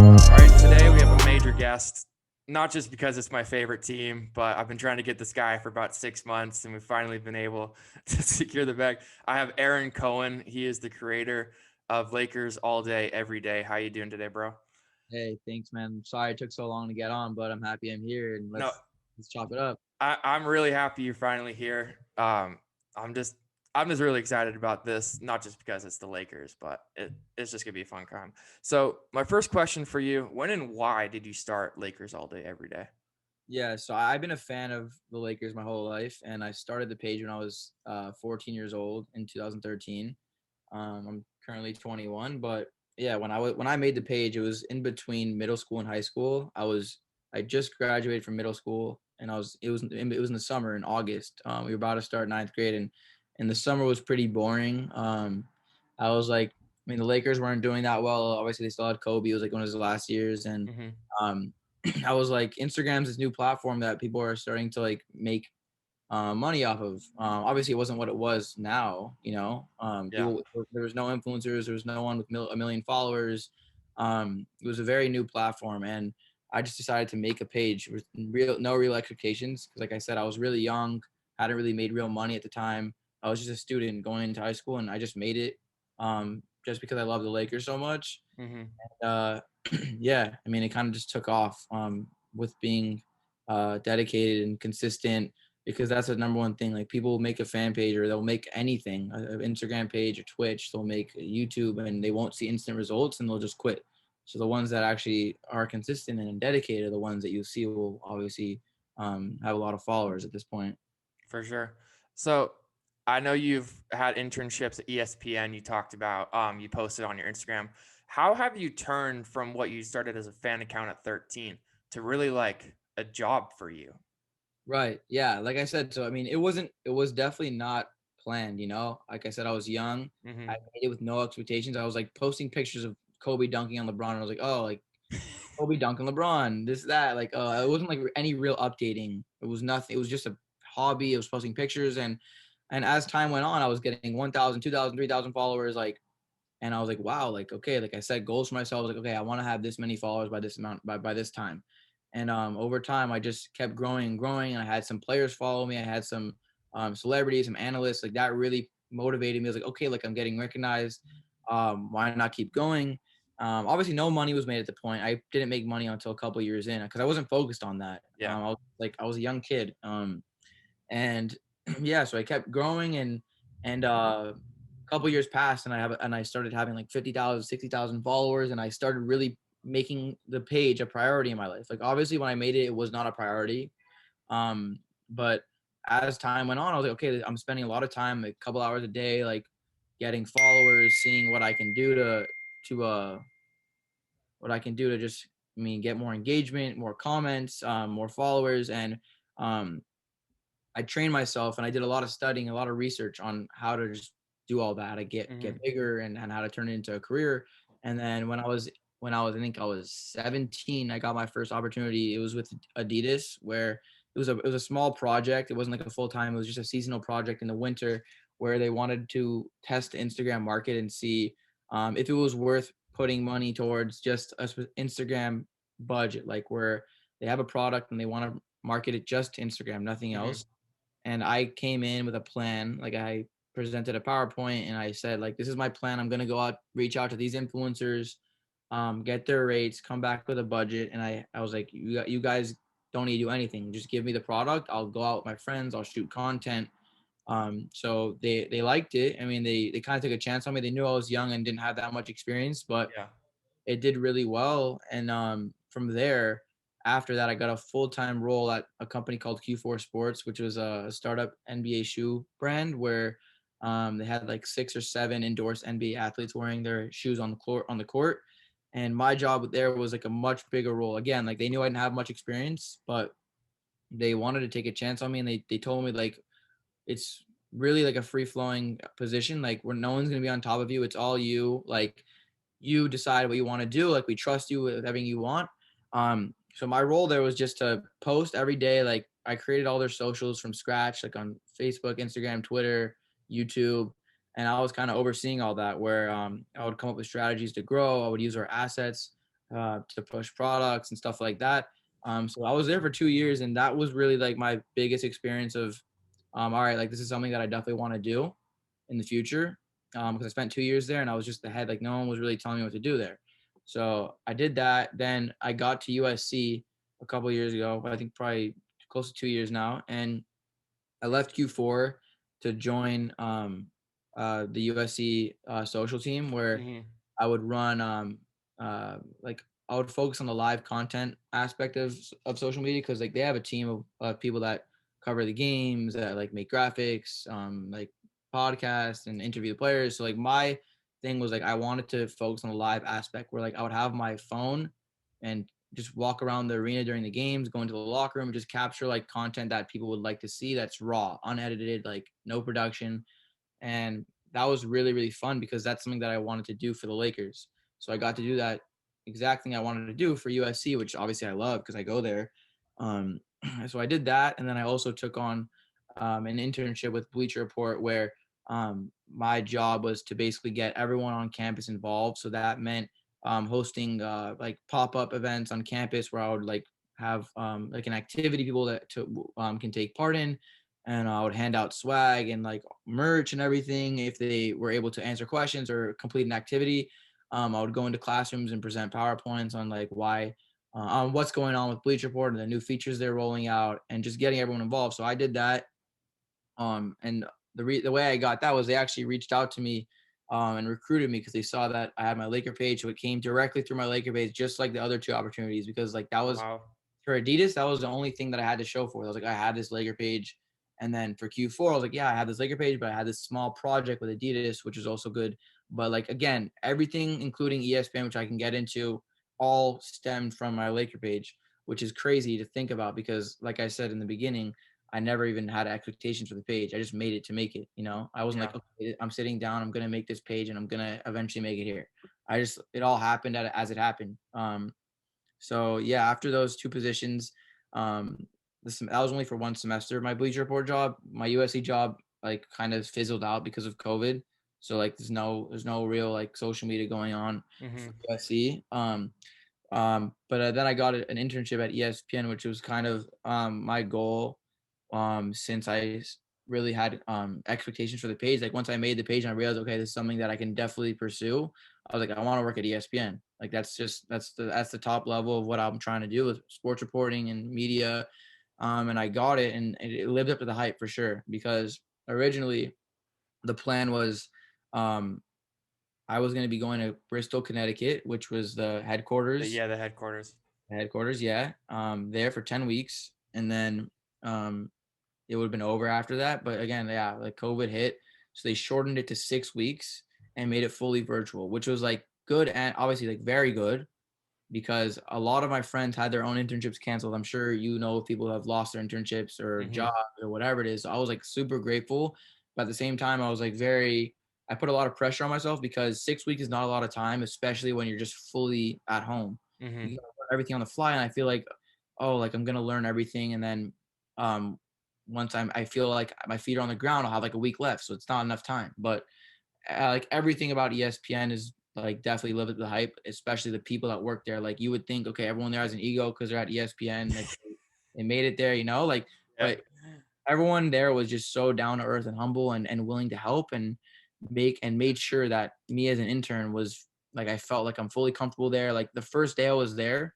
All right, today we have a major guest, not just because it's my favorite team, but I've been trying to get this guy for about 6 months, and we've finally been able to secure the bag. I have Aron Cohen. He is the creator of Lakers All Day Everday. How you doing today, bro? Hey, thanks, man. Sorry it took so long to get on, but I'm happy I'm here and No, let's chop it up. I'm really happy you're finally here. I'm just I'm just really excited about this, not just because it's the Lakers, but it's just gonna be a fun time. So my first question for you: when and why did you start Lakers All Day Every Day? Yeah, so I've been a fan of the Lakers my whole life, and I started the page when I was 14 years old in 2013. I'm currently 21, but yeah, when I made the page, it was in between middle school and high school. I just graduated from middle school, and it was in the summer in August. We were about to start ninth grade, and the summer was pretty boring. I was like, I mean, the Lakers weren't doing that well. Obviously, they still had Kobe. It was like one of his last years, and Mm-hmm. um, I was like, Instagram's this new platform that people are starting to like make money off of. Obviously, it wasn't what it was now. Yeah, There was no influencers. There was no one with a million followers. It was a very new platform, and I just decided to make a page with no real expectations because, like I said, I was really young, hadn't really made real money at the time. I was just a student going into high school, and I just made it just because I love the Lakers so much. mm-hmm. uh, yeah, I mean, it kind of just took off with being dedicated and consistent because that's the number one thing. Like people will make a fan page or they'll make anything, an Instagram page or Twitch, they'll make YouTube and they won't see instant results and they'll just quit. So the ones that actually are consistent and dedicated are the ones that you see will obviously have a lot of followers at this point. For sure. So I know you've had internships at ESPN. You talked about you posted on your Instagram. How have you turned from what you started as a fan account at 13 to really like a job for you? Right. Yeah. Like I said, so I mean, it was definitely not planned, you know? Like I said, I was young. I Mm-hmm. made it with no expectations. I was like posting pictures of Kobe dunking on LeBron. And I was like, oh, like Kobe dunking LeBron, this, that. Like, it wasn't like any real updating. It was nothing. It was just a hobby. It was posting pictures. And as time went on, I was getting 1,000, 2,000, 3,000 followers. Like, and I was like, wow, like, okay, like I set goals for myself. I was like, okay, I want to have this many followers by this amount by this time. And over time, I just kept growing and growing. And I had some players follow me. I had some celebrities, some analysts. Like that really motivated me. I was like, okay, like I'm getting recognized. Why not keep going? Obviously, no money was made at the point. I didn't make money until a couple years in because I wasn't focused on that. Yeah. I was a young kid. And yeah, so I kept growing and a couple years passed and I started having like 50,000, 60,000 followers and I started really making the page a priority in my life. Like obviously when I made it, it was not a priority. But as time went on, I was like, okay, I'm spending a lot of time, like a couple hours a day, like getting followers, seeing what I can do to what I can do to just, I mean, get more engagement, more comments, more followers. And um, I trained myself and I did a lot of studying, a lot of research on how to just do all that, to Mm-hmm. get bigger and how to turn it into a career. And then I think I was 17, I got my first opportunity. It was with Adidas where it was a small project. It wasn't like a full time. It was just a seasonal project in the winter where they wanted to test the Instagram market and see if it was worth putting money towards just a Instagram budget, like where they have a product and they want to market it just to Instagram, nothing Mm-hmm. else. And I came in with a plan. Like I presented a PowerPoint and I said, like, this is my plan. I'm gonna go out, reach out to these influencers, get their rates, come back with a budget. And I was like, you guys don't need to do anything. Just give me the product. I'll go out with my friends. I'll shoot content. So they liked it. I mean, they kind of took a chance on me. They knew I was young and didn't have that much experience, but Yeah. it did really well. And from there, after that, I got a full time role at a company called Q4 Sports, which was a startup NBA shoe brand where they had like 6 or 7 endorsed NBA athletes wearing their shoes on the court. And my job there was like a much bigger role. Again, like they knew I didn't have much experience, but they wanted to take a chance on me, and they told me like it's really like a free flowing position, like where no one's gonna be on top of you. It's all you. Like you decide what you want to do. Like we trust you with everything you want. So my role there was just to post every day. Like I created all their socials from scratch, like on Facebook, Instagram, Twitter, YouTube, and I was kind of overseeing all that. Where I would come up with strategies to grow. I would use our assets to push products and stuff like that. So I was there for 2 years, and that was really like my biggest experience of, all right, like this is something that I definitely want to do in the future. Because I spent 2 years there, and I was just the head. Like no one was really telling me what to do there. So I did that. Then I got to USC a couple of years ago, but I think probably close to 2 years now. And I left Q4 to join the USC social team where Hmm. I would run like I would focus on the live content aspect of social media because like they have a team of people that cover the games, that like make graphics, like podcasts and interview the players. So like my thing was like I wanted to focus on the live aspect where like I would have my phone and just walk around the arena during the games, go into the locker room, and just capture like content that people would like to see that's raw, unedited, like no production. And that was really, really fun because that's something that I wanted to do for the Lakers. So I got to do that exact thing I wanted to do for USC, which obviously I love because I go there. Um, so I did that. And then I also took on an internship with Bleacher Report where my job was to basically get everyone on campus involved. So that meant hosting like pop-up events on campus where I would like have like an activity people that can take part in, and I would hand out swag and like merch and everything if they were able to answer questions or complete an activity. I would go into classrooms and present PowerPoints on like why, on what's going on with Bleach Report and the new features they're rolling out, and just getting everyone involved. So I did that. And the way I got that was they actually reached out to me and recruited me because they saw that I had my Laker page, so it came directly through my Laker page, just like the other two opportunities. Because like that Oh, was wow. for Adidas, that was the only thing that I had to show for it. I was like, I had this Laker page. And then for Q4, I was like, yeah, I had this Laker page, but I had this small project with Adidas, which is also good. But like, again, everything, including ESPN, which I can get into, all stemmed from my Laker page, which is crazy to think about because, like I said in the beginning, I never even had expectations for the page. I just made it to make it. I wasn't Yeah. like, okay, I'm sitting down, I'm going to make this page and I'm going to eventually make it here. It all happened as it happened. So yeah, after those two positions, um, that was only for one semester. My Bleacher Report job, my USC job, like kind of fizzled out because of COVID. So like there's no real like social media going on Hmm. for USC. But then I got an internship at ESPN, which was kind of my goal. Since really had expectations for the page. Like once I made the page and I realized, okay, this is something that I can definitely pursue. I was like, I want to work at ESPN. Like that's the top level of what I'm trying to do with sports reporting and media. And I got it, and it lived up to the hype for sure. Because originally the plan was, um, I was going to be going to Bristol, Connecticut, which was the headquarters. Yeah, the headquarters. Headquarters, yeah. There for 10 weeks, and then um, it would have been over after that. But again, yeah, like COVID hit. So they shortened it to 6 weeks and made it fully virtual, which was like good and obviously like very good because a lot of my friends had their own internships canceled. I'm sure people who have lost their internships or Hmm. jobs or whatever it is. So I was like super grateful. But at the same time, I was like I put a lot of pressure on myself because 6 weeks is not a lot of time, especially when you're just fully at home. Hmm. You gotta learn everything on the fly. And I feel like, oh, like I'm going to learn everything. And then um, once I feel like my feet are on the ground, I'll have like a week left. So it's not enough time. But like everything about ESPN is like definitely live up to the hype, especially the people that work there. Like you would think, okay, everyone there has an ego because they're at ESPN, like they made it there, like, Yeah. but everyone there was just so down to earth and humble and willing to help and made sure that me as an intern was like, I felt like I'm fully comfortable there. Like the first day I was there,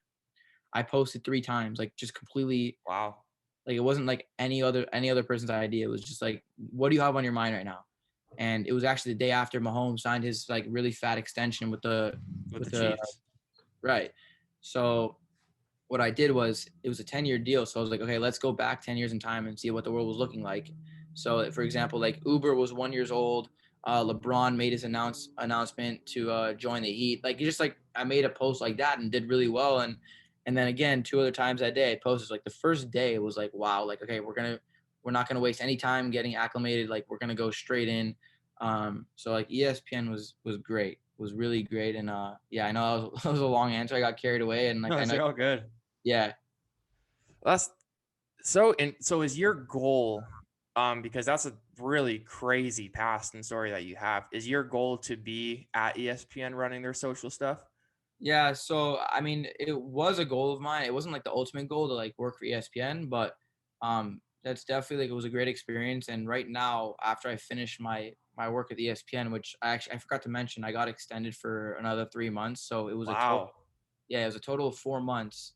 I posted 3 times, like just completely, Wow. like it wasn't like any other person's idea. It was just like, what do you have on your mind right now? And it was actually the day after Mahomes signed his like really fat extension with the With the with the Chiefs. right. So what I did was it was a 10-year deal. So I was like, okay, let's go back 10 years in time and see what the world was looking like. So for example, like Uber was 1 years old. LeBron made his announcement to join the Heat. Like just like I made a post like that and did really well. And then again, 2 other times that day I posted like the first day it was like, wow, like, okay, we're not going to waste any time getting acclimated. Like we're going to go straight in. So like ESPN was great, was really great. And yeah, I know that was, that was a long answer. I got carried away and like, No, I it's know all good. Yeah. That's so. And so is your goal, because that's a really crazy past and story that you have, is your goal to be at ESPN running their social stuff? Yeah, so I mean, it was a goal of mine. It wasn't like the ultimate goal to like work for ESPN, but that's definitely like it was a great experience. And right now, after I finished my work at ESPN, which I forgot to mention, I got extended for another 3 months. So it was a total, Wow. yeah, it was a total of 4 months,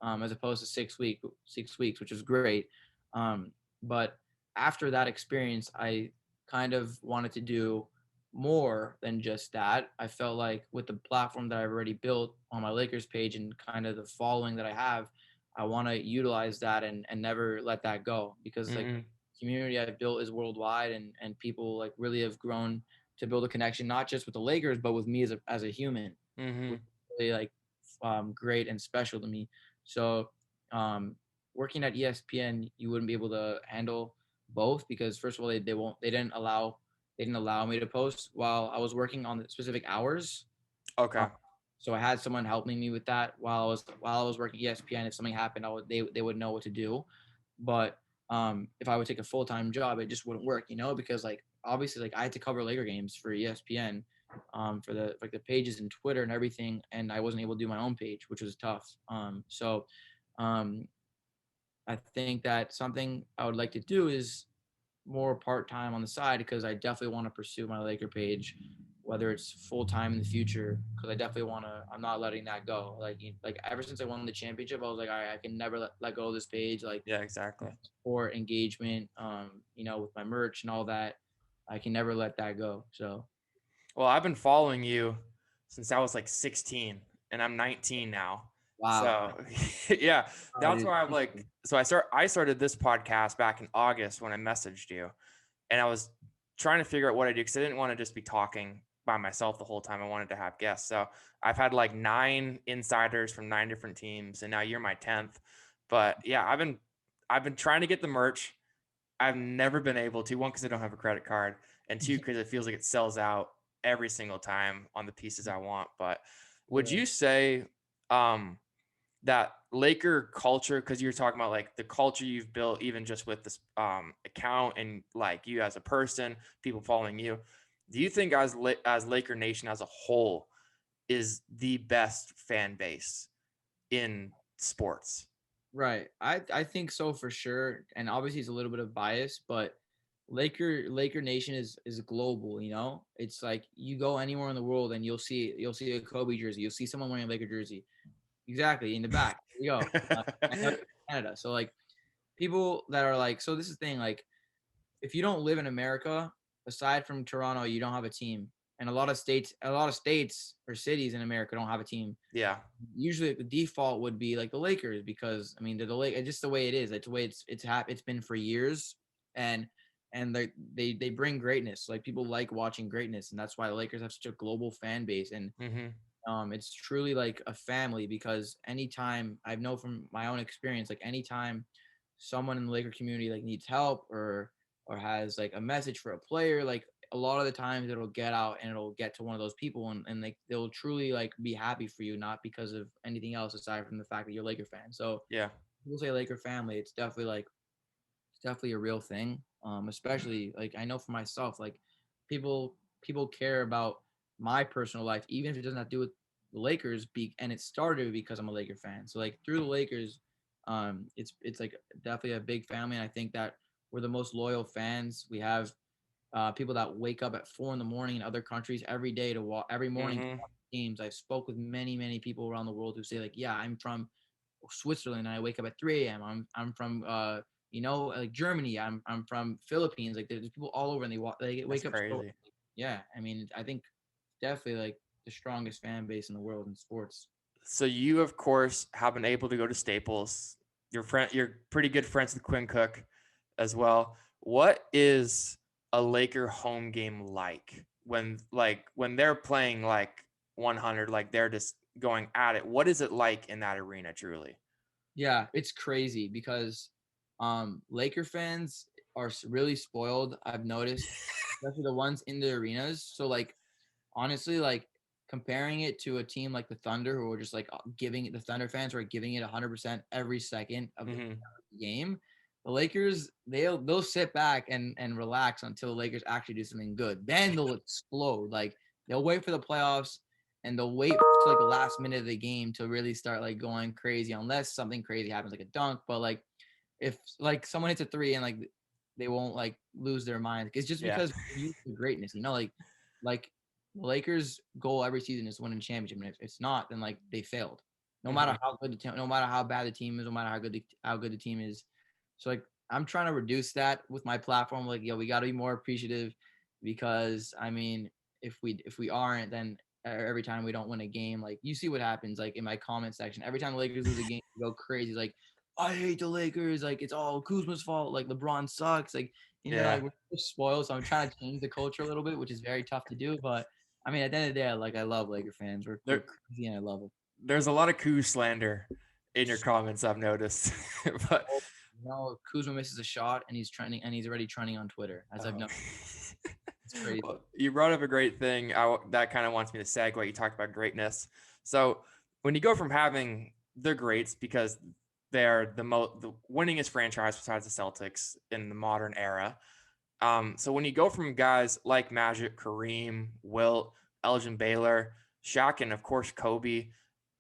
as opposed to 6 weeks, which was great. Um, but after that experience, I kind of wanted to do more than just that. I felt like with the platform that I've already built on my Lakers page and kind of the following that I have, I want to utilize that and never let that go, because like Hmm. community I've built is worldwide, and people like really have grown to build a connection not just with the Lakers but with me as a human, which Hmm. is really like great and special to me. So um, working at ESPN, you wouldn't be able to handle both, because first of all they didn't allow me to post while I was working on the specific hours. Okay. Um, so I had someone helping me with that while I was working ESPN. If something happened, they would know what to do. But if I would take a full time job, it just wouldn't work, because like obviously like I had to cover Laker games for ESPN, for the pages and Twitter and everything, and I wasn't able to do my own page, which was tough. So um, I think that something I would like to do is more part time on the side, because I definitely want to pursue my Laker page, whether it's full time in the future. Because I definitely want to. I'm not letting that go. Like ever since I won the championship, I was like, all right, I can never let go of this page. Like Yeah, exactly. support, engagement, with my merch and all that. I can never let that go. So Well, I've been following you since I was like 16 and I'm 19 now. wow, So, yeah, that's dude, why I'm thank you. like, so I started this podcast back in August when I messaged you, and I was trying to figure out what I do because I didn't want to just be talking by myself the whole time. I wanted to have guests. So I've had like 9 insiders from 9 different teams, and now you're my 10th. But yeah, I've been trying to get the merch. I've never been able to. One, because I don't have a credit card, and two, because it feels like it sells out every single time on the pieces I want. But would Yeah. you say um, that Laker culture, because you're talking about like the culture you've built, even just with this account and like you as a person, people following you, do you think as Laker Nation as a whole is the best fan base in sports? Right. I think so for sure. And obviously it's a little bit of bias, but Laker Nation is global, It's like you go anywhere in the world and you'll see a Kobe jersey, you'll see someone wearing a Laker jersey. Exactly, in the back. There you go. I know you're in Canada. So like people that are like, so this is the thing, like if you don't live in America, aside from Toronto, you don't have a team. And a lot of states or cities in America don't have a team. Yeah. Usually the default would be like the Lakers, because I mean they're the Lake. It's just the way it is. It's the way it's been for years, and they bring greatness. Like people like watching greatness, and that's why the Lakers have such a global fan base. And Hmm. it's truly like a family, because anytime I know from my own experience, like anytime someone in the Laker community like needs help or has like a message for a player, like a lot of the times it'll get out and it'll get to one of those people, and like they'll truly like be happy for you, not because of anything else aside from the fact that you're a Laker fan. So Yeah. people say Laker family, it's definitely a real thing. Especially like I know for myself, like people care about my personal life, even if it doesn't have to do with the Lakers. And it started because I'm a Laker fan. So like through the Lakers, it's like definitely a big family. And I think that we're the most loyal fans. We have people that wake up at 4 in the morning in other countries every day to walk every morning to Hmm. watch games. I spoke with many people around the world who say like, yeah, I'm from Switzerland and I wake up at 3 a.m. I'm from like Germany. I'm from Philippines. Like there's people all over and they That's wake up so crazy. yeah. I mean, I think definitely like the strongest fan base in the world in sports. So you, of course, have been able to go to Staples. You're pretty good friends with Quinn Cook as well. What is a Laker home game like when they're playing like 100, like they're just going at it? What is it like in that arena, truly? Yeah, it's crazy because Laker fans are really spoiled. I've noticed, especially the ones in the arenas. So like honestly, like comparing it to a team like the Thunder, who are just like giving the Thunder fans who are giving it 100% every second of the game. The Lakers, they'll sit back and relax until the Lakers actually do something good. Then they'll explode. Like they'll wait for the playoffs and they'll wait to like the last minute of the game to really start like going crazy, unless something crazy happens like a dunk. But like if like someone hits a three and like they won't like lose their mind. It's just Yeah. because they're used to greatness, like the Lakers' goal every season is to win a championship, and if it's not, then like they failed. No matter how good the team, no matter how bad the team is, no matter how good the team is. So like I'm trying to reduce that with my platform. Like yo, we got to be more appreciative, because I mean, if we aren't, then every time we don't win a game, like you see what happens. Like in my comment section, every time the Lakers lose a game, we go crazy. Like I hate the Lakers. Like it's all Kuzma's fault. Like LeBron sucks. Like Yeah. like we're spoiled. So I'm trying to change the culture a little bit, which is very tough to do. But I mean, at the end of the day, like I love Laker fans. We're crazy and I love it. There's a lot of Kuz slander in your comments, I've noticed. But Kuzma misses a shot and he's trending, and he's already trending on Twitter, as I've noticed. It's crazy. Well, you brought up a great thing. That kind of wants me to segue. You talked about greatness. So when you go from having the greats, because they're the winningest franchise besides the Celtics in the modern era. So when you go from guys like Magic, Kareem, Wilt, Elgin Baylor, Shaq, and of course Kobe,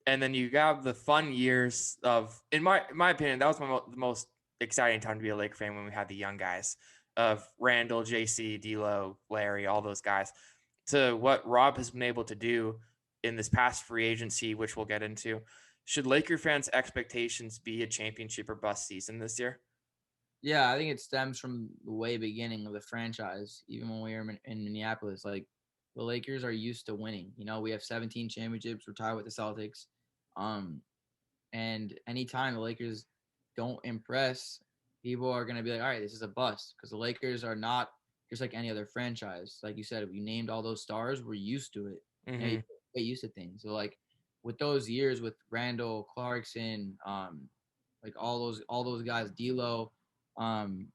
and then you have the fun years of, in my opinion, that was the most exciting time to be a Laker fan, when we had the young guys of Randall, JC, D'Lo, Larry, all those guys, to what Rob has been able to do in this past free agency, which we'll get into. Should Laker fans' expectations be a championship or bust season this year? Yeah, I think it stems from the way beginning of the franchise. Even when we were in Minneapolis, like the Lakers are used to winning. We have 17 championships. We're tied with the Celtics. And anytime the Lakers don't impress, people are going to be like, all right, this is a bust, because the Lakers are not just like any other franchise. Like you said, if you named all those stars, we're used to it. You get used to things. So like with those years with Randall, Clarkson, like all those guys, D'Lo,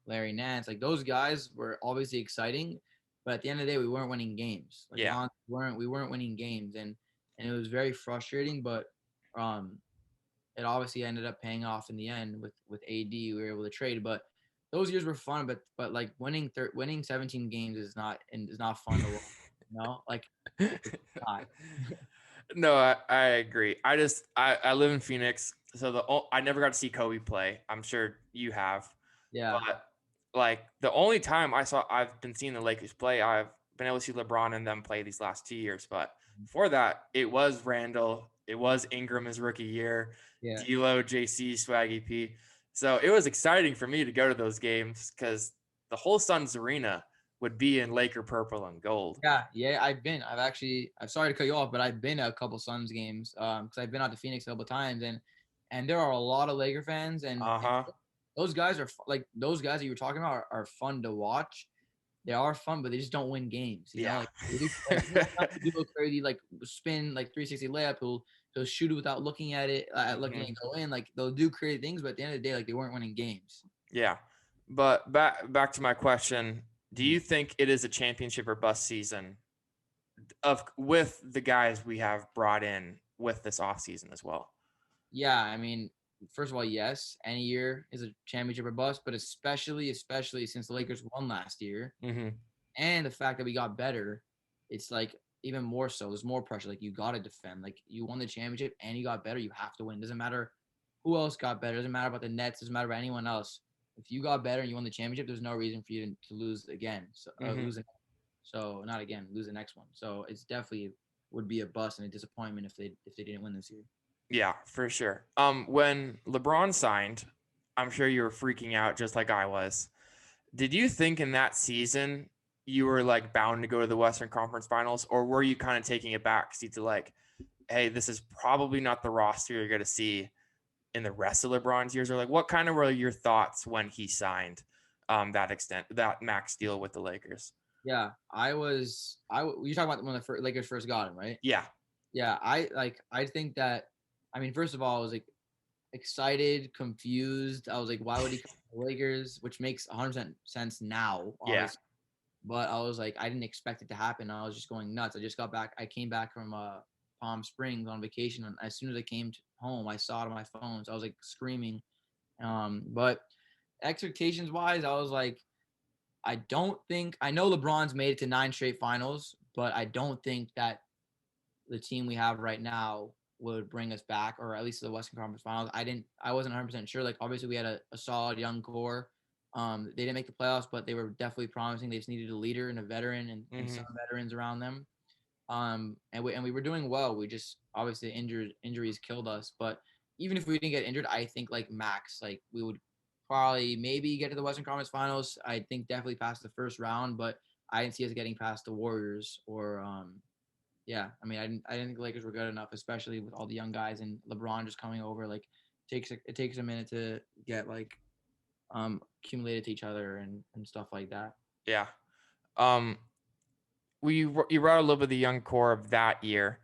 Larry Nance, like those guys were obviously exciting, but at the end of the day, we weren't winning games. Like we weren't winning games, and it was very frustrating. But it obviously ended up paying off in the end with AD. We were able to trade, but those years were fun. But like winning 17 games is not fun to watch. Like it's not. No, I agree. I live in Phoenix, so I never got to see Kobe play. I'm sure you have. Yeah. But like the only time I've been seeing the Lakers play, I've been able to see LeBron and them play these last 2 years. But before that, it was Randall, it was Ingram his rookie year, D'Lo, JC, Swaggy P. So it was exciting for me to go to those games, because the whole Suns arena would be in Laker purple and gold. Yeah. I'm sorry to cut you off, but I've been to a couple Suns games because I've been out to Phoenix a couple times, and there are a lot of Laker fans, and those guys are like those guys that you were talking about are fun to watch. They are fun, but they just don't win games. You know, like they do crazy, like spin like 360 layup. He'll shoot it without looking at it, looking at it go in. Like they'll do crazy things, but at the end of the day, like they weren't winning games. Yeah, but back to my question: do you think it is a championship or bust season with the guys we have brought in with this offseason as well? Yeah, I mean, first of all, yes, any year is a championship or bust, but especially since the Lakers won last year, and the fact that we got better, it's like even more so. There's more pressure. Like you got to defend. Like you won the championship and you got better, you have to win. It doesn't matter who else got better. It doesn't matter about the Nets. It doesn't matter about anyone else. If you got better and you won the championship, there's no reason for you to lose again. So not again, lose the next one. So it's definitely would be a bust and a disappointment if they didn't win this year. Yeah, for sure. When LeBron signed, I'm sure you were freaking out just like I was. Did you think in that season you were like bound to go to the Western Conference Finals, or were you kind of taking a back seat to like, hey, this is probably not the roster you're going to see in the rest of LeBron's years? Or like, what kind of were your thoughts when he signed that max deal with the Lakers? Yeah, you're talking about when the Lakers first got him, right? Yeah. Yeah, I think that, I mean, first of all, I was like excited, confused. I was like, why would he come to the Lakers? Which makes 100% sense now. Yeah. but I was like, I didn't expect it to happen. I was just going nuts. I just got back. I came back from Palm Springs on vacation, and as soon as I came home, I saw it on my phone. So I was like screaming. But expectations wise, I was like, I know LeBron's made it to 9 straight finals, but I don't think that the team we have right now would bring us back, or at least to the Western Conference Finals. I wasn't 100% sure. Like, obviously we had a solid young core. They didn't make the playoffs, but they were definitely promising. They just needed a leader and a veteran and some veterans around them. And we were doing well. We just obviously injuries killed us. But even if we didn't get injured, I think like max, like we would probably maybe get to the Western Conference Finals. I think definitely past the first round, but I didn't see us getting past the Warriors or yeah. I mean, I didn't think the Lakers were good enough, especially with all the young guys and LeBron just coming over. Like it takes a minute to get like accumulated to each other and stuff like that. Yeah. Um, you brought a little bit of the young core of that year.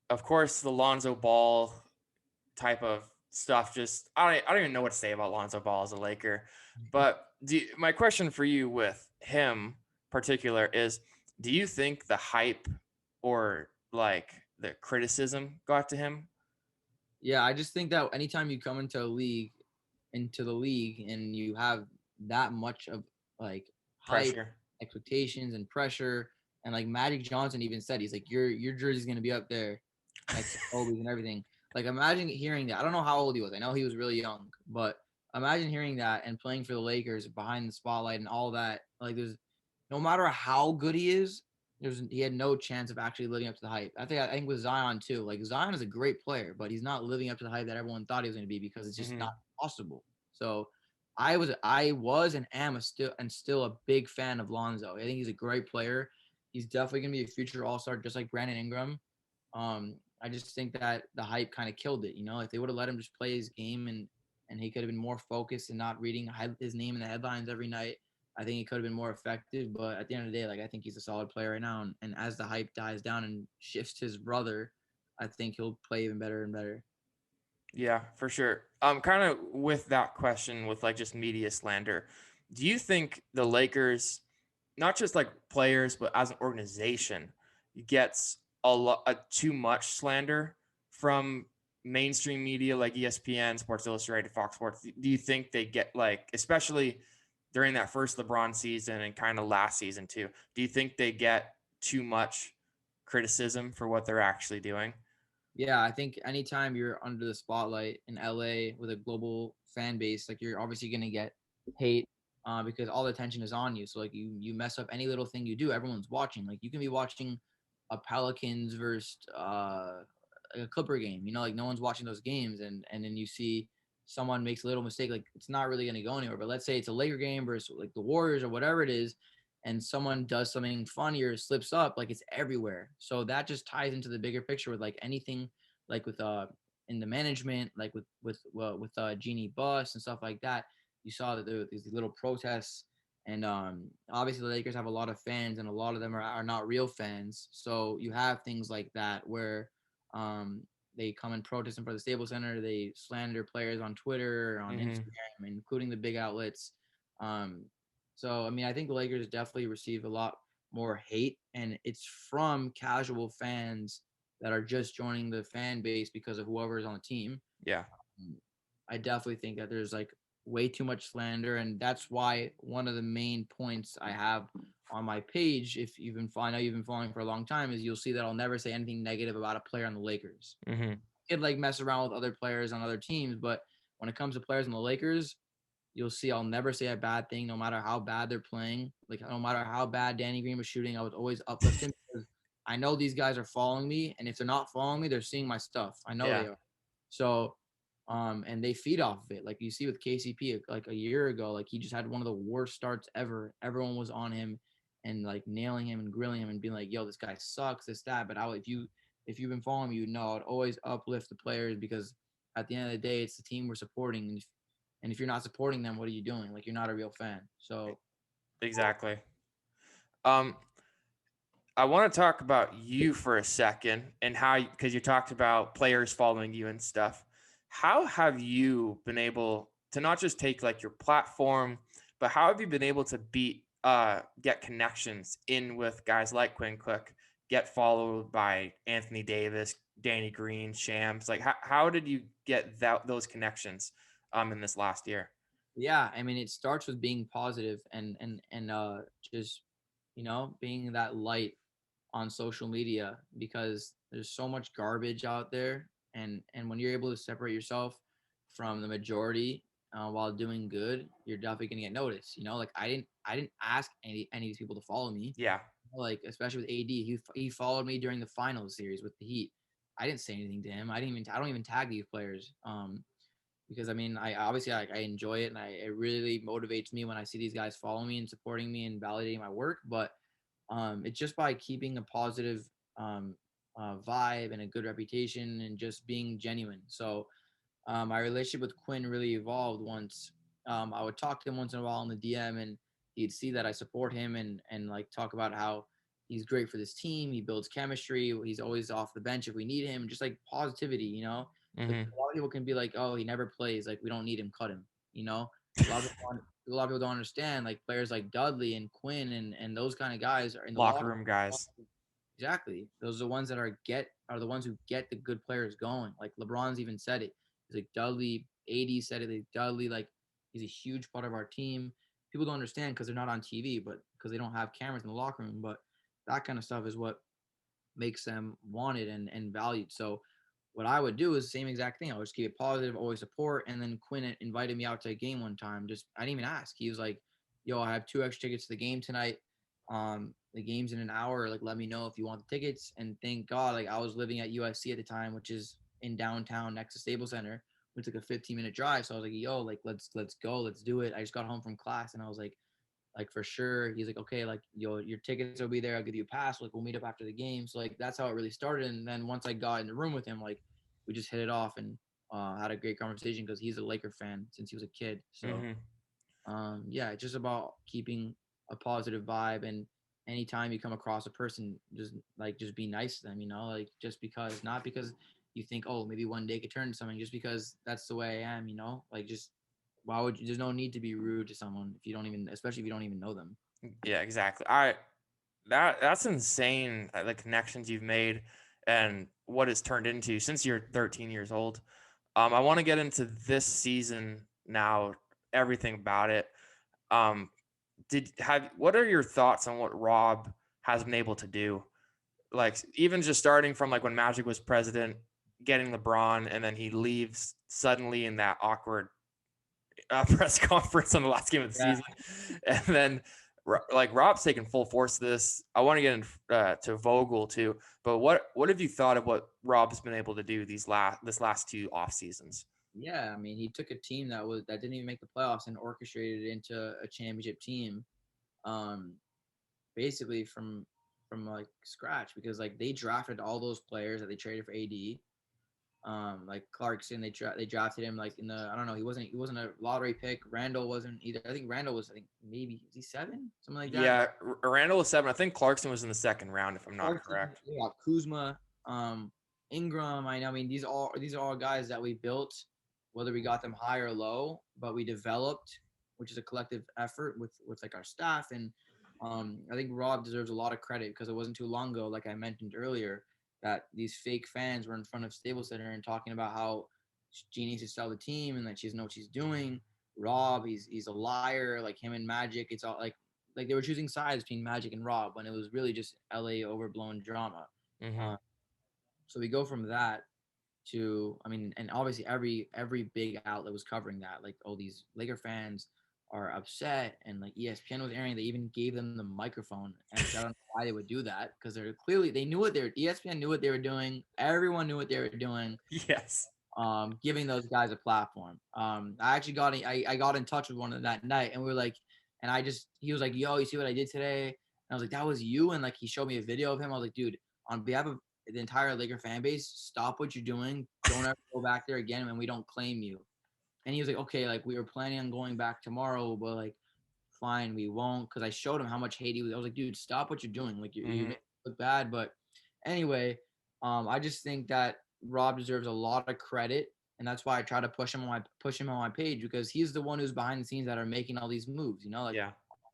Of course, the Lonzo Ball type of stuff. Just I don't even know what to say about Lonzo Ball as a Laker. But my question for you with him particular is, do you think the hype or like the criticism got to him? Yeah, I just think that anytime you come into the league, and you have that much of like hype, Pressure. expectations, and pressure, and like Magic Johnson even said, he's like, your jersey's gonna be up there next to Kobe's and everything. Like, imagine hearing that. I don't know how old he was. I know he was really young, but imagine hearing that and playing for the Lakers behind the spotlight and all that. Like, there's no matter how good he is, he had no chance of actually living up to the hype. I think with Zion too. Like, Zion is a great player, but he's not living up to the hype that everyone thought he was going to be, because it's just Mm-hmm. not possible. So I was and am still a big fan of Lonzo. I think he's a great player. He's definitely going to be a future All-Star, just like Brandon Ingram. I just think that the hype kind of killed it. If they would have let him just play his game, and he could have been more focused and not reading his name in the headlines every night, I think he could have been more effective. But at the end of the day, like, I think he's a solid player right now. And as the hype dies down and shifts to his brother, I think he'll play even better and better. Yeah, for sure. Kind of with that question, with like just media slander, do you think the Lakers, not just like players, but as an organization, gets too much slander from mainstream media like ESPN, Sports Illustrated, Fox Sports? Do you think they get, like, especially during that first LeBron season and kind of last season too, do you think they get too much criticism for what they're actually doing? Yeah, I think anytime you're under the spotlight in LA with a global fan base, like, you're obviously gonna get hate, because all the attention is on you. So like, you mess up any little thing you do, everyone's watching. Like, you can be watching a Pelicans versus a Clipper game. Like, no one's watching those games, and then you see someone makes a little mistake, like, it's not really gonna go anywhere. But let's say it's a Laker game versus like the Warriors or whatever it is, and someone does something funny or slips up, like, it's everywhere. So that just ties into the bigger picture with like anything, like with in the management, like with Genie Bus and stuff like that. You saw that there were these little protests, and obviously the Lakers have a lot of fans, and a lot of them are not real fans. So you have things like that where um, they come and protest in front of the Staples Center. They slander players on Twitter, on Mm-hmm. Instagram, including the big outlets. Um, so, I mean, I think the Lakers definitely receive a lot more hate, and it's from casual fans that are just joining the fan base because of whoever is on the team. Yeah. I definitely think that there's like way too much slander, and that's why one of the main points I have on my page, if you've been I know you've been following for a long time, is you'll see that I'll never say anything negative about a player on the Lakers. Mm-hmm. Could like mess around with other players on other teams, but when it comes to players on the Lakers, you'll see I'll never say a bad thing, no matter how bad they're playing. Like, no matter how bad Danny Green was shooting, I was always uplift him, because I know these guys are following me, and if they're not following me, they're seeing my stuff. I know Yeah. they are. So, and they feed off of it. Like, you see with KCP, like a year ago, like, he just had one of the worst starts ever. Everyone was on him and like nailing him and grilling him and being like, "Yo, this guy sucks, this that." But if you've been following me, you know I'd always uplift the players, because at the end of the day, it's the team we're supporting. And if you're not supporting them, what are you doing? Like, you're not a real fan. So Exactly. Um, I want to talk about you for a second, and how, because you talked about players following you and stuff. How have you been able to not just take like your platform, but how have you been able to beat get connections in with guys like Quinn Cook, get followed by Anthony Davis, Danny Green, Shams? Like, how did you get those connections in this last year? Yeah, I mean, it starts with being positive and just being that light on social media, because there's so much garbage out there, and when you're able to separate yourself from the majority while doing good, you're definitely gonna get noticed. Like I didn't ask any of these people to follow me. Yeah. Like especially with AD, he followed me during the finals series with the Heat. I didn't say anything to him. I don't even tag these players. Because I mean, I obviously I enjoy it, and it really motivates me when I see these guys following me and supporting me and validating my work. But it's just by keeping a positive um, vibe and a good reputation and just being genuine. So my relationship with Quinn really evolved once I would talk to him once in a while in the DM, and he'd see that I support him and like talk about how he's great for this team. He builds chemistry. He's always off the bench if we need him. Just like positivity. Because Hmm. a lot of people can be like, oh, he never plays. Like we don't need him. Cut him. You know. A lot of people don't understand. Like players like Dudley and Quinn and those kind of guys are in the Locker locker room guys. room. Exactly. Those are the ones that are the ones who get the good players going. Like LeBron's even said it. He's like Dudley, AD said it. Like Dudley, like he's a huge part of our team. People don't understand because they're not on TV, but because they don't have cameras in the locker room. But that kind of stuff is what makes them wanted and valued. So what I would do is the same exact thing. I would just keep it positive, always support. And then Quinn invited me out to a game one time. Just I didn't even ask. He was like, "Yo, I have 2 extra tickets to the game tonight. The game's in an hour. Like, let me know if you want the tickets." And thank God, like I was living at USC at the time, which is in downtown next to Staples Center. We took a 15-minute drive. So I was like, "Yo, like let's go, let's do it." I just got home from class and I was like for sure. He's like, okay, like your tickets will be there. I'll give you a pass. Like we'll meet up after the game. So like that's how it really started. And then once I got in the room with him, like we just hit it off and had a great conversation because he's a Laker fan since he was a kid. So Hmm. yeah, it's just about keeping a positive vibe, and anytime you come across a person, just be nice to them. Like just because, not because you think, oh, maybe one day it could turn to something, just because that's the way I am. Like just why would you? There's no need to be rude to someone if you don't even, especially if you don't even know them. Yeah, exactly. That's insane. The connections you've made and what it's turned into since you're 13 years old. I want to get into this season now, everything about it. Um, what are your thoughts on what Rob has been able to do? Like even just starting from like when Magic was president, getting LeBron, and then he leaves suddenly in that awkward press conference on the last game of the Yeah. season, and then like Rob's taking full force of this. I want to get to Vogel too, but what have you thought of what Rob's been able to do this last 2 off seasons? Yeah, I mean, he took a team that didn't even make the playoffs and orchestrated it into a championship team, um, basically from like scratch, because like they drafted all those players that they traded for AD. Like Clarkson, they drafted him like in the, I don't know, he wasn't a lottery pick. Randall wasn't either. I think Randall was, I think maybe is he 7, something like that. Yeah, Randall was 7. I think Clarkson was in the second round, if I'm not Clarkson, correct. yeah, Kuzma, Ingram. I mean, these are all guys that we built, whether we got them high or low, but we developed, which is a collective effort with like our staff. And I think Rob deserves a lot of credit because it wasn't too long ago, like I mentioned earlier, that these fake fans were in front of Staples Center and talking about how she needs to sell the team and that she doesn't know what she's doing. Rob, he's a liar, like him and Magic. It's all like they were choosing sides between Magic and Rob when it was really just LA overblown drama. Hmm. Uh, so we go from that to, I mean, and obviously every big outlet was covering that. Like all these Laker fans are upset, and like ESPN was airing. They even gave them the microphone, and which I don't know why they would do that because they knew what ESPN knew what they were doing. Everyone knew what they were doing. Yes. Giving those guys a platform. I actually I got in touch with one of them that night, and we were like, and he was like, "Yo, you see what I did today?" And I was like, "That was you." And like he showed me a video of him. I was like, "Dude, on behalf of the entire Laker fan base, stop what you're doing. Don't ever go back there again, and we don't claim you." And he was like, "Okay, like we were planning on going back tomorrow, but like, fine, we won't." Because I showed him how much hate he was. I was like, "Dude, stop what you're doing. Like you're Hmm. making it look bad." But anyway, I just think that Rob deserves a lot of credit, and that's why I try to push him on my page because he's the one who's behind the scenes that are making all these moves. Like Yeah.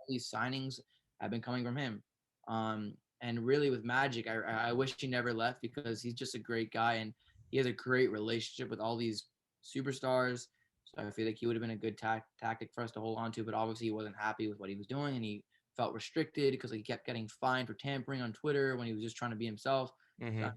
these signings have been coming from him. And really with Magic, I wish he never left because he's just a great guy and he has a great relationship with all these superstars. So I feel like he would have been a good tactic for us to hold on to. But obviously, he wasn't happy with what he was doing and he felt restricted because he kept getting fined for tampering on Twitter when he was just trying to be himself. So Mm-hmm.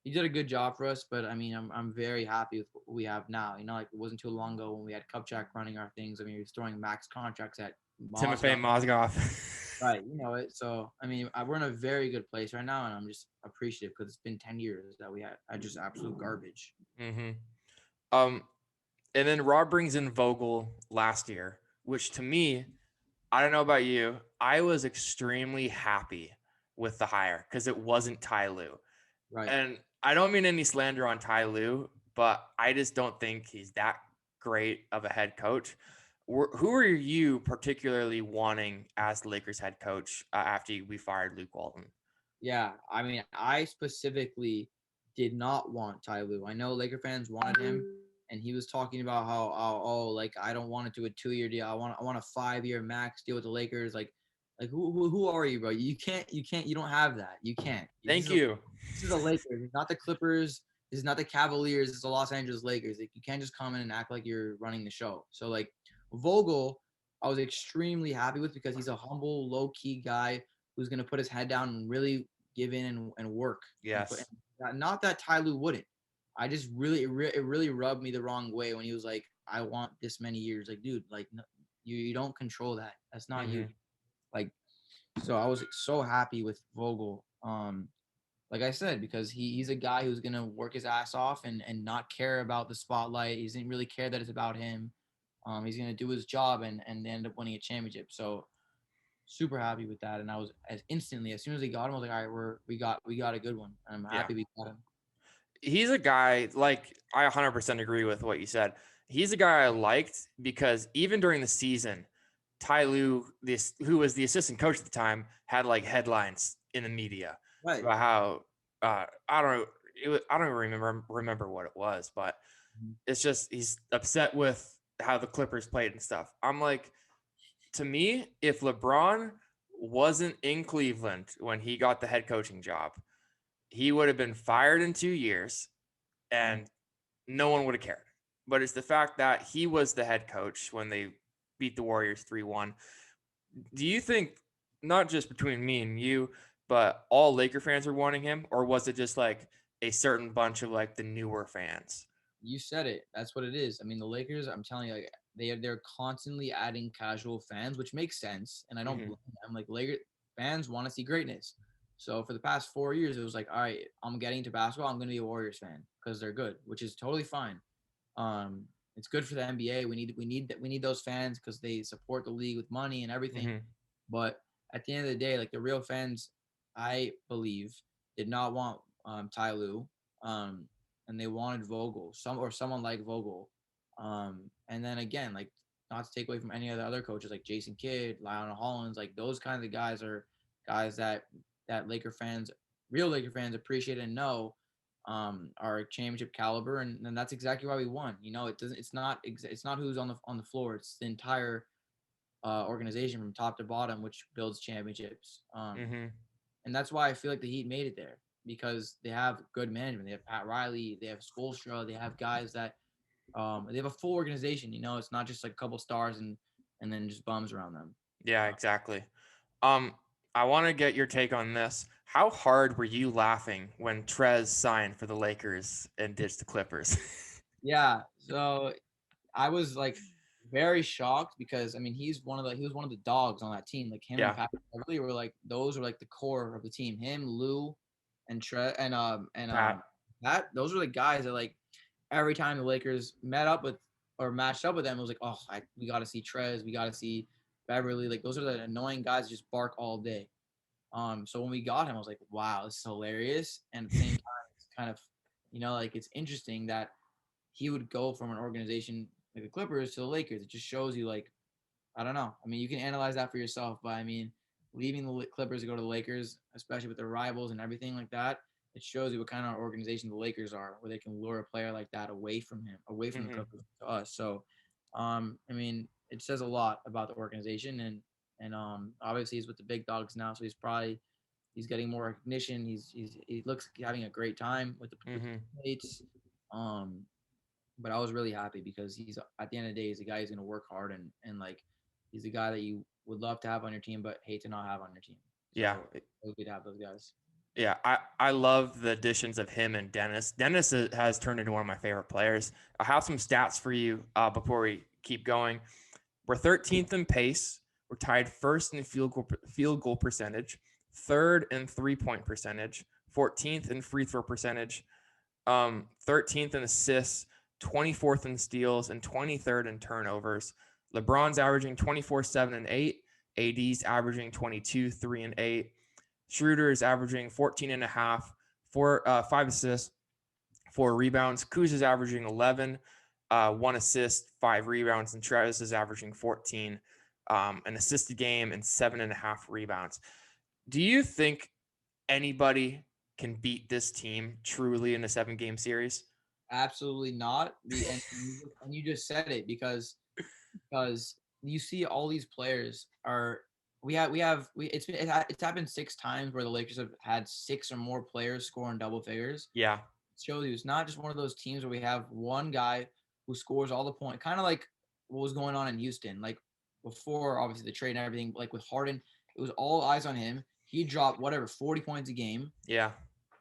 he did a good job for us, but I mean, I'm very happy with what we have now. You know, like it wasn't too long ago when we had Kupchak running our things. I mean, he was throwing max contracts at Timofey Mozgov. Mozgov. Right, you know it. So I mean, we're in a very good place right now, and I'm just appreciative because it's been 10 years that we had just absolute garbage. Mm-hmm. Um, and then Rob brings in Vogel last year, which to me, I don't know about you, I was extremely happy with the hire because it wasn't Ty Lue. Right. And I don't mean any slander on Ty Lue, but I just don't think he's that great of a head coach. Who are you particularly wanting as the Lakers head coach after we fired Luke Walton? Yeah, I mean, I specifically did not want Ty Lue. I know Laker fans wanted him, and he was talking about how oh like I don't want to do a 2-year deal. I want a 5-year max deal with the Lakers. Like who are you, bro? You don't have that. You can't. Thank you. This is the Lakers, it's not the Clippers. This is not the Cavaliers. It's the Los Angeles Lakers. Like you can't just come in and act like you're running the show. So like Vogel, I was extremely happy with because he's a humble, low key guy who's gonna put his head down and really give in and work. Yes. And not that Ty Lue wouldn't. I just really it really rubbed me the wrong way when he was like, I want this many years. Like, dude, like no, you don't control that. That's not you. Mm-hmm. Like, so I was so happy with Vogel. Like I said, because he's a guy who's gonna work his ass off and not care about the spotlight. He doesn't really care that it's about him. He's gonna do his job and end up winning a championship. So super happy with that. And I was as soon as he got him, I was like, all right, we got a good one. And I'm Yeah. happy we got him. He's a guy, like, I 100% agree with what you said. He's a guy I liked because even during the season, Ty Lue, who was the assistant coach at the time, had like headlines in the media Right. about how I don't know, I don't remember what it was, but Mhm. it's just he's upset with how the Clippers played and stuff. I'm like, to me, if LeBron wasn't in Cleveland when he got the head coaching job, he would have been fired in 2 years and no one would have cared. But it's the fact that he was the head coach when they beat the Warriors 3-1. Do you think, not just between me and you, but all Laker fans were wanting him, or was it just like a certain bunch of like the newer fans? You said it. That's what it is. I mean, the Lakers, I'm telling you, like they're constantly adding casual fans, which makes sense, and I don't Mm-hmm. blame them. Like Laker fans want to see greatness. So for the past 4 years, it was like, all right, I'm getting to basketball. I'm going to be a Warriors fan because they're good, which is totally fine. Um, it's good for the NBA. We need those fans because they support the league with money and everything. Mm-hmm. But at the end of the day, like the real fans, I believe, did not want Ty Lue, and they wanted Vogel, someone like Vogel. And then again, like not to take away from any of the other coaches like Jason Kidd, Lionel Hollins, like those kinds of guys are guys that Laker fans, real Laker fans, appreciate and know are championship caliber, and that's exactly why we won. You know, it's not who's on the floor. It's the entire organization from top to bottom, which builds championships. Mm-hmm. And that's why I feel like the Heat made it there because they have good management. They have Pat Riley, they have Spoelstra, they have guys that they have a full organization. You know, it's not just like a couple stars and then just bums around them. Yeah, exactly. Um, I want to get your take on this. How hard were you laughing when Trez signed for the Lakers and ditched the Clippers? Yeah, so I was like very shocked because I mean he was one of the dogs on that team. Like him and Yeah, Patrick Beverly were like those were like the core of the team. Him, Lou, and Tre and Pat. that those were the guys that like every time the Lakers met up with or matched up with them, it was like, oh, we got to see Trez, we got to see Beverly. Like those are the annoying guys that just bark all day. So when we got him, I was like, wow, this is hilarious. And at the same time, it's kind of, you know, like it's interesting that he would go from an organization like the Clippers to the Lakers. It just shows you, like, I don't know. I mean, you can analyze that for yourself, but I mean, leaving the Clippers to go to the Lakers, especially with their rivals and everything like that, it shows you what kind of organization the Lakers are, where they can lure a player like that away from him, away from the Mm-hmm. Clippers to us. So, I mean, it says a lot about the organization, and and obviously he's with the big dogs now, so he's getting more recognition. He looks having a great time with the teammates. But I was really happy because he's at the end of the day, he's a guy who's gonna work hard and like he's a guy that you would love to have on your team, but hate to not have on your team. So Yeah. it was good to have those guys. Yeah, I love the additions of him and Dennis. Dennis has turned into one of my favorite players. I have some stats for you before we keep going. We're 13th in pace. We're tied first in field goal percentage, third in 3-point percentage, 14th in free throw percentage, 13th in assists, 24th in steals, and 23rd in turnovers. LeBron's averaging 24, 7, and 8. AD's averaging 22, 3, and 8. Schroeder is averaging 14 and a half, 5 assists, 4 rebounds. Kuz is averaging 11, 1 assist, 5 rebounds, and Travis is averaging 14, an assist a game and 7.5 rebounds. Do you think anybody can beat this team truly in a 7-game series? Absolutely not. And you just said it because you see all these players are it's happened 6 times where the Lakers have had 6 or more players score in double figures. Yeah. It shows you it's not just one of those teams where we have one guy who scores all the points, kind of like what was going on in Houston, like before obviously the trade and everything. Like with Harden, it was all eyes on him. He dropped 40 points a game. Yeah.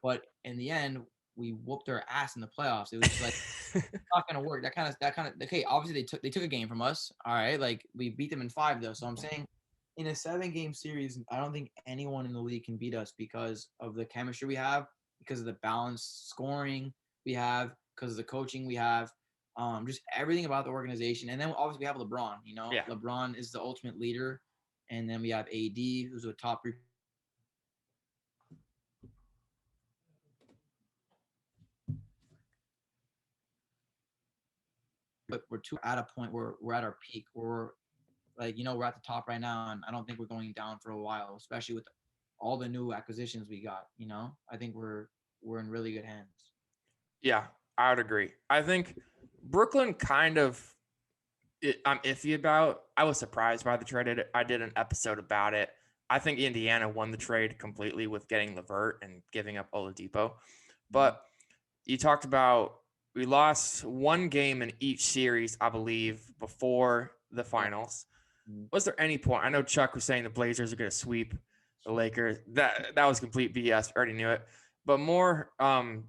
But in the end, we whooped their ass in the playoffs. It was just like it's not gonna work. That kind of okay. Obviously, they took a game from us. All right, like we beat them in 5 though. So I'm saying in a 7-game series, I don't think anyone in the league can beat us because of the chemistry we have, because of the balanced scoring we have, because of the coaching we have, just everything about the organization. And then obviously we have LeBron. You know, Yeah. LeBron is the ultimate leader, and then we have AD, who's a top 3. But we're at a point where we're at our peak. We're like, we're at the top right now, and I don't think we're going down for a while, especially with all the new acquisitions we got. I think we're in really good hands. Yeah, I would agree. I think Brooklyn I'm iffy about. I was surprised by the trade. I did an episode about it. I think Indiana won the trade completely with getting LeVert and giving up Oladipo. But you talked about we lost 1 game in each series, I believe, before the finals. Was there any point? I know Chuck was saying the Blazers are going to sweep the Lakers. That was complete BS. We already knew it. But more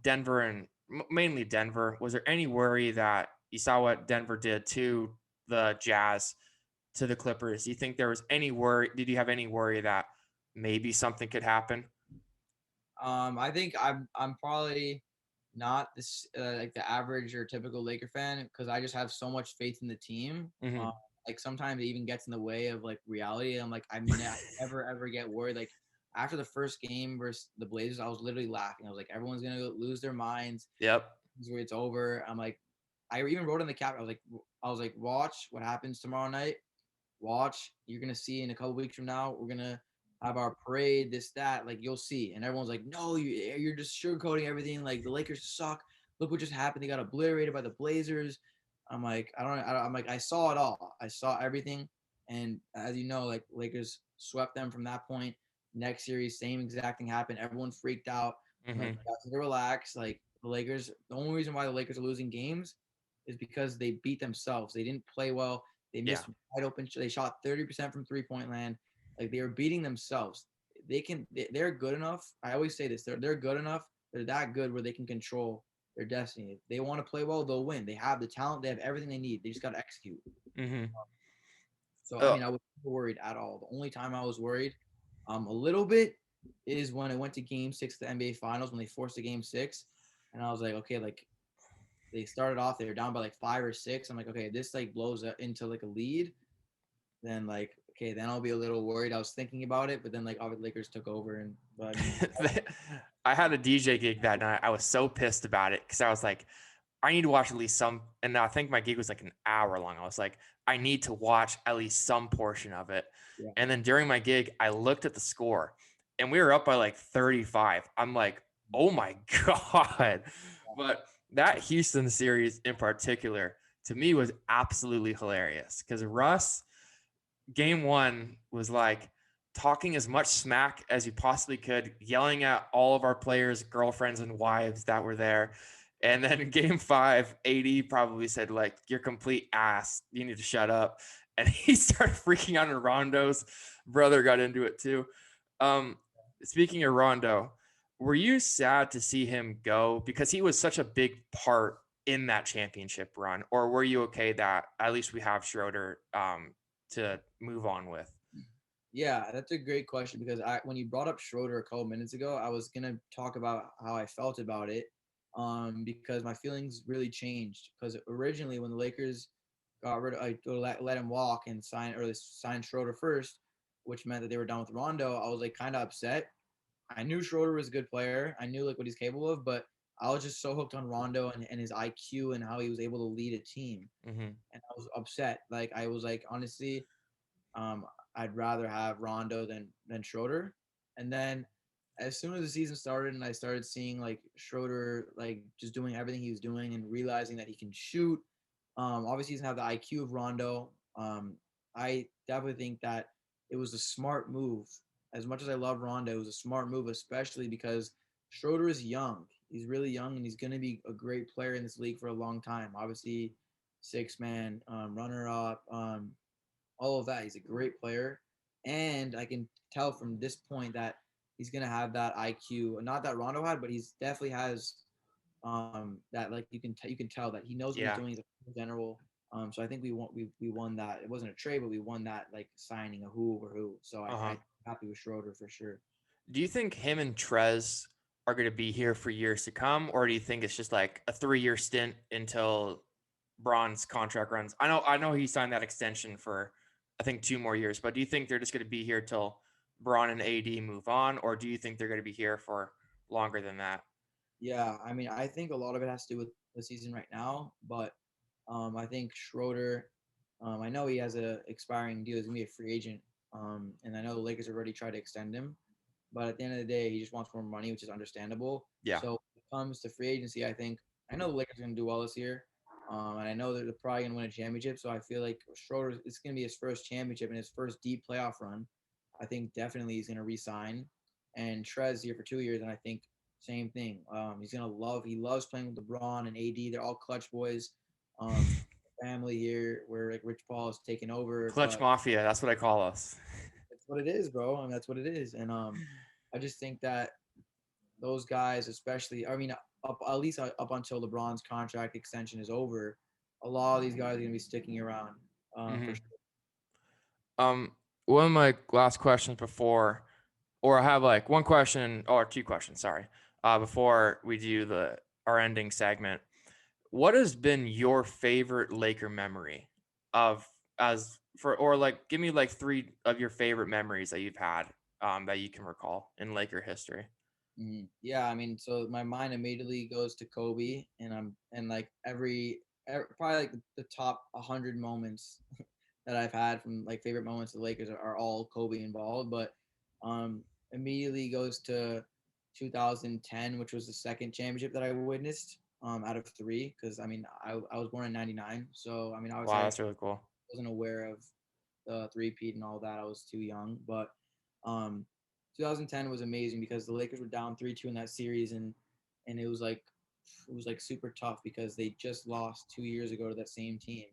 Denver and mainly Denver. Was there any worry that you saw what Denver did to the Jazz, to the Clippers? Do you think there was any worry? Did you have any worry that maybe something could happen? I think I'm probably not this like the average or typical Laker fan because I just have so much faith in the team. Mm-hmm. Like sometimes it even gets in the way of like reality. I'm like I never ever get worried. Like after the first game versus the Blazers, I was literally laughing. I was like, everyone's gonna lose their minds. Yep. It's over. I'm like, I even wrote in the cap. I was like, watch what happens tomorrow night. Watch, you're gonna see in a couple weeks from now. We're gonna have our parade, this, that. Like you'll see. And everyone's like, no, you're just sugarcoating everything. Like the Lakers suck. Look what just happened. They got obliterated by the Blazers. I'm like, I'm like, I saw it all. I saw everything. And as you know, like Lakers swept them from that point. Next series, same exact thing happened. Everyone freaked out. Mm-hmm. Like, to relax. Like the Lakers, the only reason why the Lakers are losing games is because they beat themselves. They didn't play well. They missed wide open. They shot 30% from 3-point land. Like they were beating themselves. They're good enough. I always say this. They're good enough. They're that good where they can control their destiny. If they want to play well, they'll win. They have the talent. They have everything they need. They just got to execute. Mm-hmm. So I mean, I wasn't worried at all. The only time I was worried, a little bit, is when I went to Game 6 of the NBA Finals when they forced a Game 6, and I was like, okay, like they started off, they were down by like 5 or 6. I'm like, okay, this like blows into like a lead, then like, okay, then I'll be a little worried. I was thinking about it, but then like obviously Lakers took over but I had a DJ gig that night. I was so pissed about it because I was like, I need to watch at least some, and I think my gig was like an hour long. I was like, I need to watch at least some portion of it. Yeah. And then during my gig, I looked at the score and we were up by like 35. I'm like, oh my God. But that Houston series in particular, to me, was absolutely hilarious because Russ game one was like talking as much smack as you possibly could, yelling at all of our players' girlfriends and wives that were there. And then in game five, AD probably said, like, "You're complete ass. You need to shut up." And he started freaking out, and Rondo's brother got into it too. Um, Speaking of Rondo, were you sad to see him go because he was such a big part in that championship run, or were you okay that at least we have Schroeder to move on with? Yeah, that's a great question because when you brought up Schroeder a couple minutes ago, I was gonna talk about how I felt about it, because my feelings really changed. Because originally, when the Lakers got rid of, let him walk and sign Schroeder first, which meant that they were done with Rondo, I was like kind of upset. I knew Schroeder was a good player. I knew like what he's capable of, but I was just so hooked on Rondo and his IQ and how he was able to lead a team, Mm-hmm. and I was upset. Like I was like, honestly, um, I'd rather have Rondo than Schroeder. And then as soon as the season started and I started seeing like Schroeder like just doing everything he was doing and realizing that he can shoot, obviously he doesn't have the IQ of Rondo. I definitely think that it was a smart move. As much as I love Rondo, it was a smart move, especially because Schroeder is young. He's really young and he's going to be a great player in this league for a long time. Obviously, six man, runner up, all of that. He's a great player, and I can tell from this point that he's gonna have that IQ. Not that Rondo had, but he's definitely has that like you can tell that he knows what he's Yeah. doing. He's a general. So I think we won that. It wasn't a trade, but we won that like signing a who over who. So Uh-huh. I'm happy with Schroeder for sure. Do you think him and Trez are going to be here for years to come, or do you think it's just like a 3-year stint until Braun's contract runs? I know he signed that extension for I think 2 more years, but do you think they're just going to be here till Braun and AD move on, or do you think they're going to be here for longer than that? Yeah, I mean, I think a lot of it has to do with the season right now, but I think Schroeder, I know he has a expiring deal. He's gonna be a free agent, and I know the Lakers have already tried to extend him, but at the end of the day, he just wants more money, which is understandable. Yeah. So when it comes to free agency, I know the Lakers are gonna do well this year, and I know that they're probably gonna win a championship. So I feel like Schroeder, it's gonna be his first championship and his first deep playoff run. I think definitely he's gonna resign, and Trez here for 2 years, and I think same thing. He loves playing with LeBron and AD. They're all clutch boys. Family here where like Rich Paul is taking over, Clutch but Mafia, that's what I call us. that's what it is, bro. I mean, that's what it is. And I just think that those guys, especially, I mean, up at least up until LeBron's contract extension is over, a lot of these guys are gonna be sticking around for Hmm. sure. Um, One of my last questions before, or I have like one question or two questions, sorry, before we do the our ending segment. What has been your favorite Laker memory of as for or like give me like three of your favorite memories that you've had that you can recall in Laker history? Yeah, I mean, so my mind immediately goes to Kobe, and like probably like the top 100 moments that I've had from like favorite moments of the Lakers are all Kobe involved. But um, immediately goes to 2010, which was the second championship that I witnessed out of three. Because I mean, I was born in '99, so I mean, obviously Wow, I that's really cool. wasn't aware of the three-peat and all that. I was too young, but um, 2010 was amazing because the Lakers were down 3-2 in that series, and it was like super tough because they just lost 2 years ago to that same team,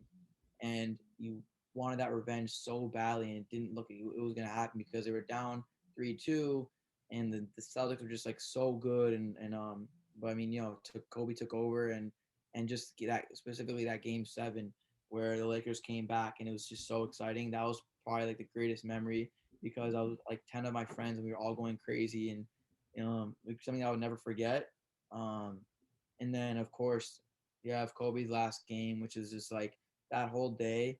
and you wanted that revenge so badly, and it didn't look like it was gonna happen because they were down 3-2, and the Celtics were just like so good, and but I mean, Kobe took over, and just that specifically that game seven where the Lakers came back, and it was just so exciting. That was probably like the greatest memory because I was like 10 of my friends and we were all going crazy, and like something I would never forget. Um, and then of course you have Kobe's last game, which is just like that whole day.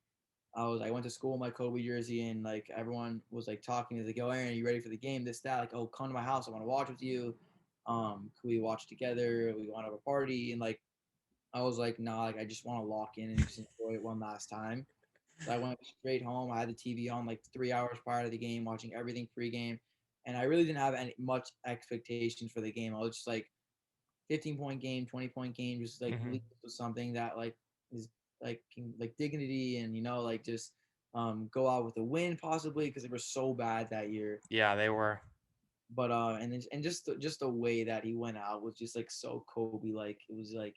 I went to school in my Kobe jersey, and like everyone was like talking. He's like, "Yo, Aaron, are you ready for the game? This, that." Like, "Oh, come to my house. I want to watch with you. Could we watch together? We want to have a party." And like I was like, "Nah, like I just want to lock in and just enjoy it one last time." So I went straight home. I had the TV on like 3 hours prior to the game, watching everything pregame, and I really didn't have any much expectations for the game. I was just like, 15-point game, 20-point game, just like Hmm. lead with something that like is like dignity and like just go out with a win possibly because they were so bad that year. Yeah, they were. But and just the way that he went out was just like so Kobe like. It was like,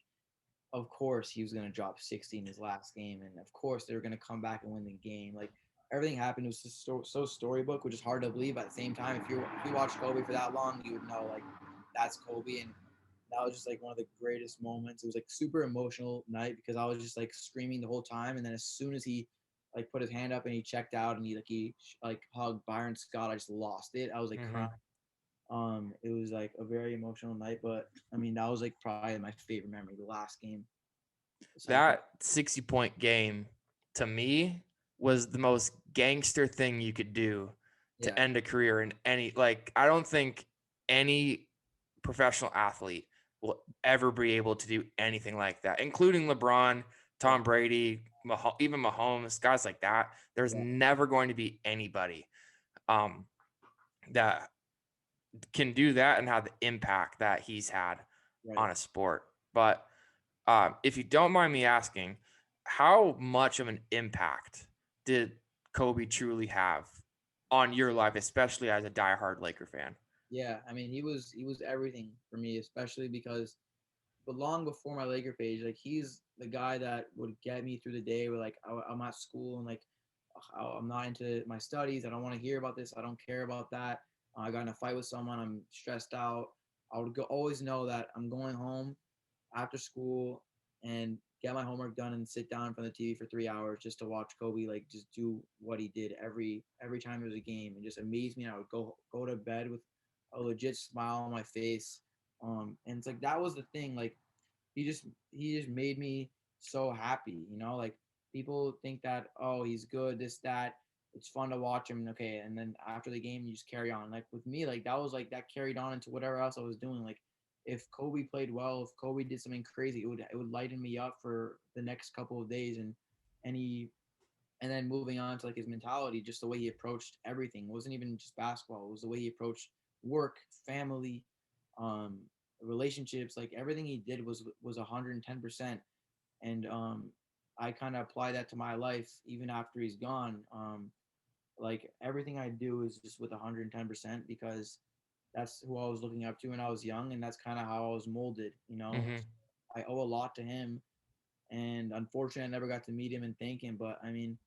of course he was gonna drop 60 in his last game, and of course they were gonna come back and win the game. Like everything happened. It was just so storybook, which is hard to believe. At the same time, if you watch Kobe for that long, you would know like that's Kobe, and that was just like one of the greatest moments. It was like super emotional night because I was just like screaming the whole time, and then as soon as he like put his hand up and he checked out and he hugged Byron Scott, I just lost it. I was like Hmm. crying. It was like a very emotional night, but I mean that was like probably my favorite memory, the last game. Besides that, That 60-point game to me was the most gangster thing you could do to yeah, end a career in any, like, I don't think any professional athlete will ever be able to do anything like that, including LeBron, yeah, Tom Brady, even Mahomes, guys like that. There's yeah, never going to be anybody um, that can do that and have the impact that he's had right. on a sport. But if you don't mind me asking, how much of an impact did Kobe truly have on your life, especially as a diehard Laker fan? Yeah, I mean he was everything for me, especially because but long before my Laker page, like he's the guy that would get me through the day. Where like I'm at school and like I'm not into my studies. I don't want to hear about this. I don't care about that. I got in a fight with someone. I'm stressed out. I would always know that I'm going home after school and get my homework done and sit down in front of the TV for 3 hours just to watch Kobe like just do what he did every time there was a game and just amazed me. And I would go to bed with a legit smile on my face. And it's like that was the thing. Like he just made me so happy. Like people think that oh he's good this that it's fun to watch him. Okay, and then after the game you just carry on. Like with me, like that was like that carried on into whatever else I was doing. Like if Kobe played well, if Kobe did something crazy, it would lighten me up for the next couple of days. And he and then moving on to like his mentality, just the way he approached everything. It wasn't even just basketball. It was the way he approached work, family, um, relationships. Like everything he did was 110%. And I kind of apply that to my life even after he's gone. Like everything I do is just with 110% because that's who I was looking up to when I was young, and that's kind of how I was molded. Hmm. I owe a lot to him, and unfortunately, I never got to meet him and thank him. But I mean,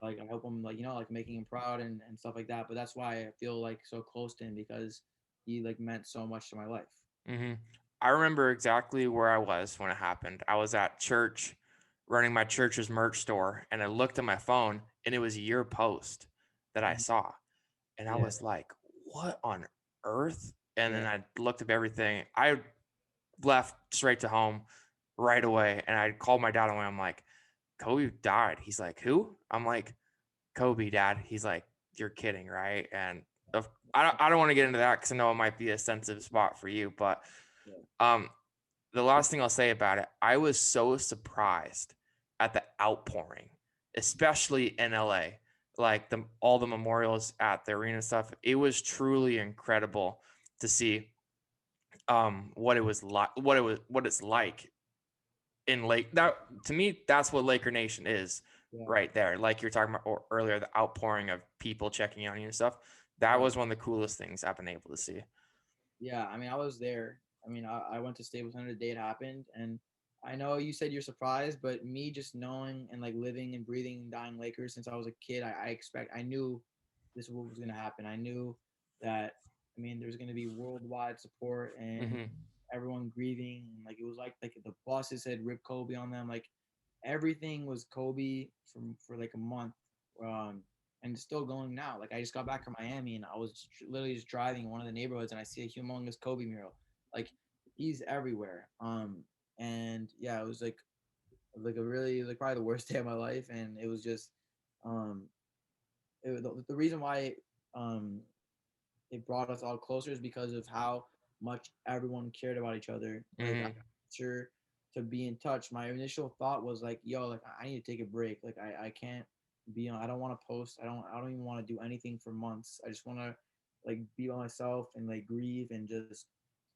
like I hope I'm like like making him proud and stuff like that. But that's why I feel like so close to him because he like meant so much to my life. Hmm. I remember exactly where I was when it happened. I was at church running my church's merch store, and I looked at my phone, and it was your post that I Mhm. saw. And I Yeah, was like, what on earth? And yeah, then I looked up everything. I left straight to home right away. And I called my dad away. I'm like, Kobe died. He's like, who? I'm like, Kobe, dad. He's like, you're kidding, right? And I don't want to get into that because I know it might be a sensitive spot for you. But yeah, um, the last thing I'll say about it, I was so surprised at the outpouring, especially in LA, like all the memorials at the arena and stuff. It was truly incredible to see what it was like, what it's like in Lake. That to me, that's what Laker Nation is yeah, right there. Like you're talking about earlier, the outpouring of people checking on you and stuff. That right. was one of the coolest things I've been able to see. Yeah, I mean, I was there. I mean, I went to Staples Center the day it happened, and I know you said you're surprised, but me just knowing and like living and breathing and dying Lakers since I was a kid, I knew this was gonna happen. I knew that. I mean, there's gonna be worldwide support and Hmm. everyone grieving. And, like it was like the buses had Rip Kobe on them. Like everything was Kobe for like a month. Um, and it's still going now. Like I just got back from Miami and I was literally just driving in one of the neighborhoods and I see a humongous Kobe mural. Like he's everywhere. And yeah, it was like a really like probably the worst day of my life, and it was just um, the reason why um it brought us all closer is because of how much everyone cared about each other. Like I'm Hmm. sure to be in touch. My initial thought was like, yo, like I need to take a break. Like I can't be on. I don't want to post. I don't even want to do anything for months. I just want to like be by myself and like grieve and just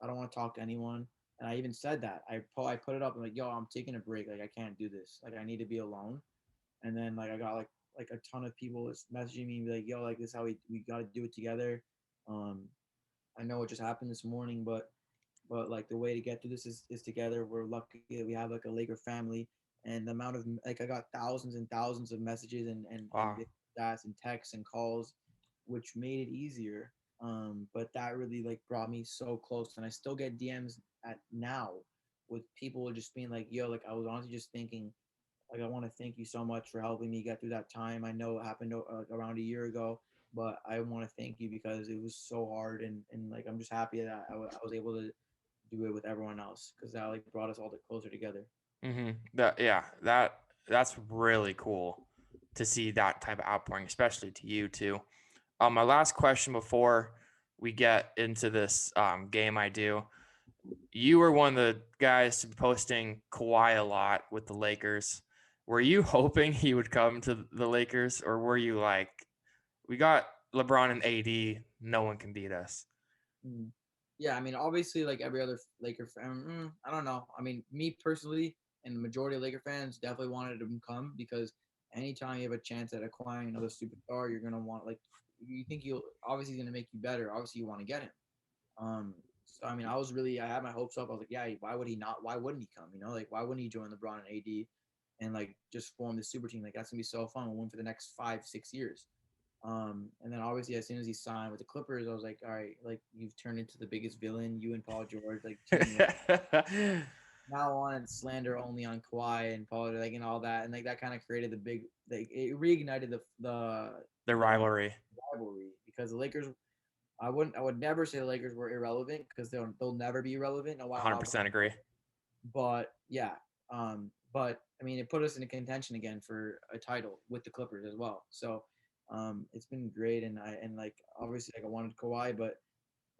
I don't want to talk to anyone. And I even said that. I put it up and like, yo, I'm taking a break. Like I can't do this. Like I need to be alone. And then like I got like like a ton of people is messaging me and be like, yo, like this is how we got to do it together. Um, I know it just happened this morning, but like the way to get through this is together. We're lucky that we have like a Laker family, and the amount of like I got thousands and thousands of messages and Wow. stats and texts and calls, which made it easier. But that really like brought me so close, and I still get DMs at now with people just being like, "Yo, like I was honestly just thinking, like I want to thank you so much for helping me get through that time. I know it happened around a year ago, but I want to thank you because it was so hard, and like I'm just happy that I was able to do it with everyone else because that like brought us all closer together. That's really cool to see that type of outpouring, especially to you too. My last question before we get into this game I do. You were one of the guys to be posting Kawhi a lot with the Lakers. Were you hoping he would come to the Lakers, or were you like, we got LeBron and AD, no one can beat us? Mm. Yeah, I mean, obviously, like every other Laker fan, I don't know. I mean, me personally, and the majority of Laker fans definitely wanted him to come because anytime you have a chance at acquiring another superstar, you're gonna want like you think you'll obviously he's gonna make you better. Obviously, you want to get him. So I mean, I had my hopes up. I was like, yeah, why would he not? Why wouldn't he come? You know, like why wouldn't he join LeBron and AD and like just form the super team? Like that's gonna be so fun. We'll win for the next 5, 6 years. And then obviously as soon as he signed with the Clippers, I was like, all right, like you've turned into the biggest villain, you and Paul George, like teaming up. Now on it's slander only on Kawhi and Paul, like and all that, and like that kind of created the big, like it reignited The rivalry. rivalry because the Lakers. I would never say the Lakers were irrelevant because they'll never be irrelevant no matter how. 100% agree. But yeah, but I mean, it put us in a contention again for a title with the Clippers as well. So, it's been great, and like obviously like I wanted Kawhi, but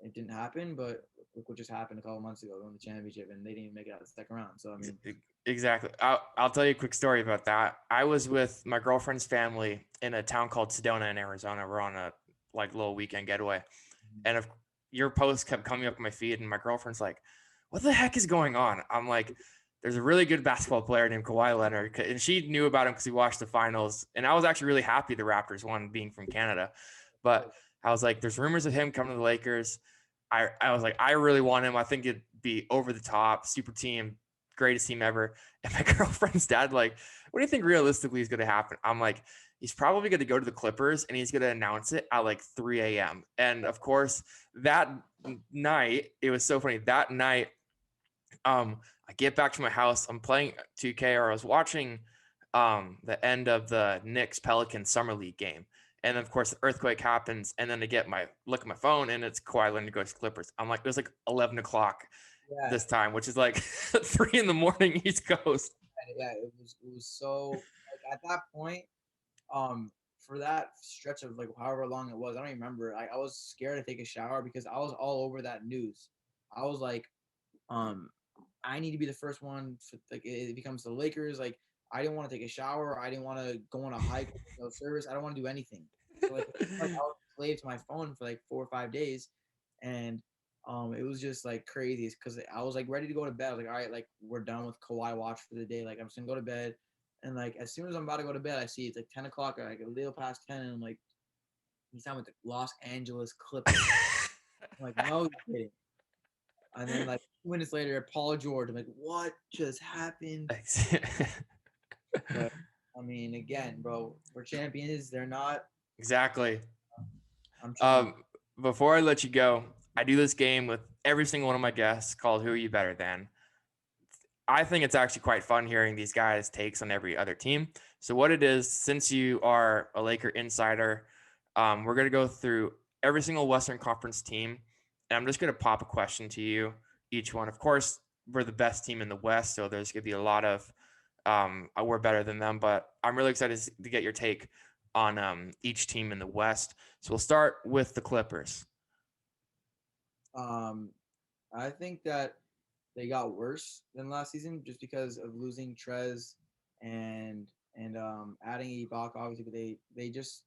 it didn't happen. But look what just happened a couple months ago, they won the championship, and they didn't even make it out of the second round. So I mean, Exactly. I'll tell you a quick story about that. I was with my girlfriend's family in a town called Sedona in Arizona. We're on a like little weekend getaway, and if your post kept coming up on my feed, and my girlfriend's like, "What the heck is going on?" I'm like, "There's a really good basketball player named Kawhi Leonard," and she knew about him because he watched the finals, and I was actually really happy the Raptors won, being from Canada, but I was like, "There's rumors of him coming to the Lakers." I was like, I really want him. I think it'd be over the top, super team, greatest team ever. And my girlfriend's dad, like, what do you think realistically is going to happen? I'm like, he's probably going to go to the Clippers and he's going to announce it at like 3 a.m. And of course, that night, it was so funny. That night, I get back to my house. I'm playing 2K, or I was watching the end of the Knicks Pelicans Summer League game. And then, of course, the earthquake happens. And then I get my look at my phone, and it's Kawhi Leonard goes to Clippers. I'm like, it was like 11 o'clock yeah, this time, which is like 3 in the morning East Coast. yeah, it was so like at that point, for that stretch of like however long it was, I don't even remember. I was scared to take a shower because I was all over that news. I was like, um, I need to be the first one. For, like it becomes the Lakers. Like I didn't want to take a shower. I didn't want to go on a hike. No service. I don't want to do anything. So like I was a slave to my phone for like 4 or 5 days, and it was just like crazy because I was like ready to go to bed. I was like, all right, like we're done with Kawhi watch for the day. Like I'm just gonna go to bed. And like as soon as I'm about to go to bed, I see it's like 10 o'clock, like a little past 10, and I'm like, he's talking with the Los Angeles Clippers. I'm like, no, you're kidding. And then like 2 minutes later, Paul George. I'm like, what just happened? But I mean, again, bro, we're champions. They're not. Exactly. I'm trying. Um, Before I let you go, I do this game with every single one of my guests called Who Are You Better Than? I think it's actually quite fun hearing these guys' takes on every other team. So what it is, since you are a Laker insider, we're going to go through every single Western Conference team, and I'm just going to pop a question to you, each one. Of course, we're the best team in the West, so there's going to be a lot of we're better than them, but I'm really excited to get your take on each team in the West. So we'll start with the Clippers. Um, I think that they got worse than last season just because of losing Trez and adding Ibaka obviously, but they just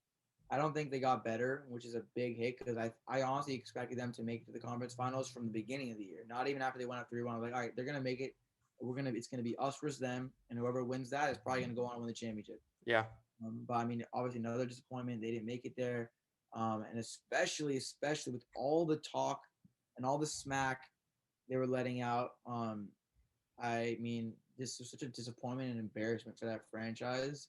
I don't think they got better, which is a big hit because I honestly expected them to make it to the conference finals from the beginning of the year. Not even after they went up 3-1. I was like, all right, they're gonna make it. It's gonna be us versus them, and whoever wins that is probably gonna go on and win the championship. Yeah. But I mean, obviously another disappointment. They didn't make it there. And especially with all the talk and all the smack they were letting out. I mean, this was such a disappointment and embarrassment for that franchise.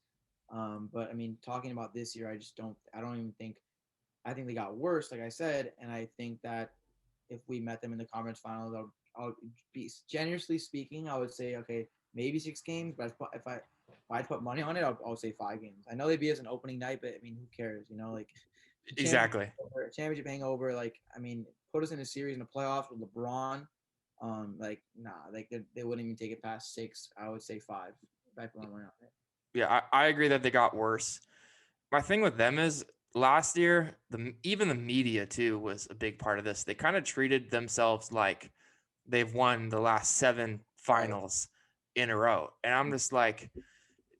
But I mean, talking about this year, I don't even think, I think they got worse, like I said. And I think that if we met them in the conference finals, I'll be generously speaking, I would say, okay, maybe 6 games. But if I'd put money on it, I'll say 5 games. I know they beat us an opening night, but I mean, who cares? You know, like Exactly. championship hangover. Like, I mean, put us in a series in the playoffs with LeBron. Like, nah, like they wouldn't even take it past 6. I would say 5. If I put my money on it. Yeah, I agree that they got worse. My thing with them is last year, even the media too was a big part of this. They kind of treated themselves like they've won the last 7 Right. finals in a row. And I'm just like,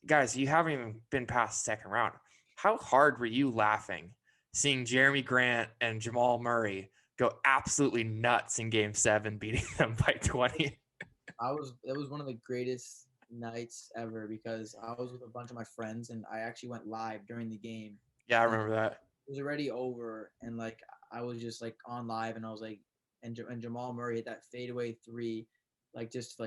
guys, you haven't even been past the second round. How hard were you laughing seeing Jeremy Grant and Jamal Murray go absolutely nuts in game 7, beating them by 20? It was one of the greatest nights ever because I was with a bunch of my friends and I actually went live during the game. Yeah, I And remember that. it was already over and like I was just like on live and I was like and Jamal Murray hit that fadeaway 3, like just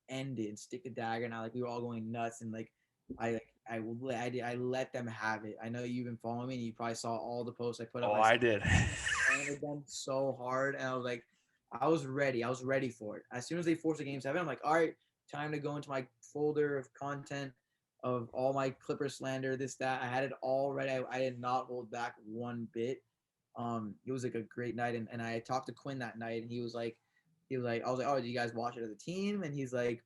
end it and stick the dagger and I like we were all going nuts and like I let them have it. I know you've been following me and you probably saw all the posts I put up. Oh, I I did. with them so hard and I was like I was ready. I was ready for it. As soon as they forced a game 7, I'm like, all right, time to go into my folder of content of all my Clipper slander, this, that. I had it all ready. I did not hold back one bit. It was like a great night, and I talked to Quinn that night, and he was like, I was like, oh, did you guys watch it as a team? And he's like,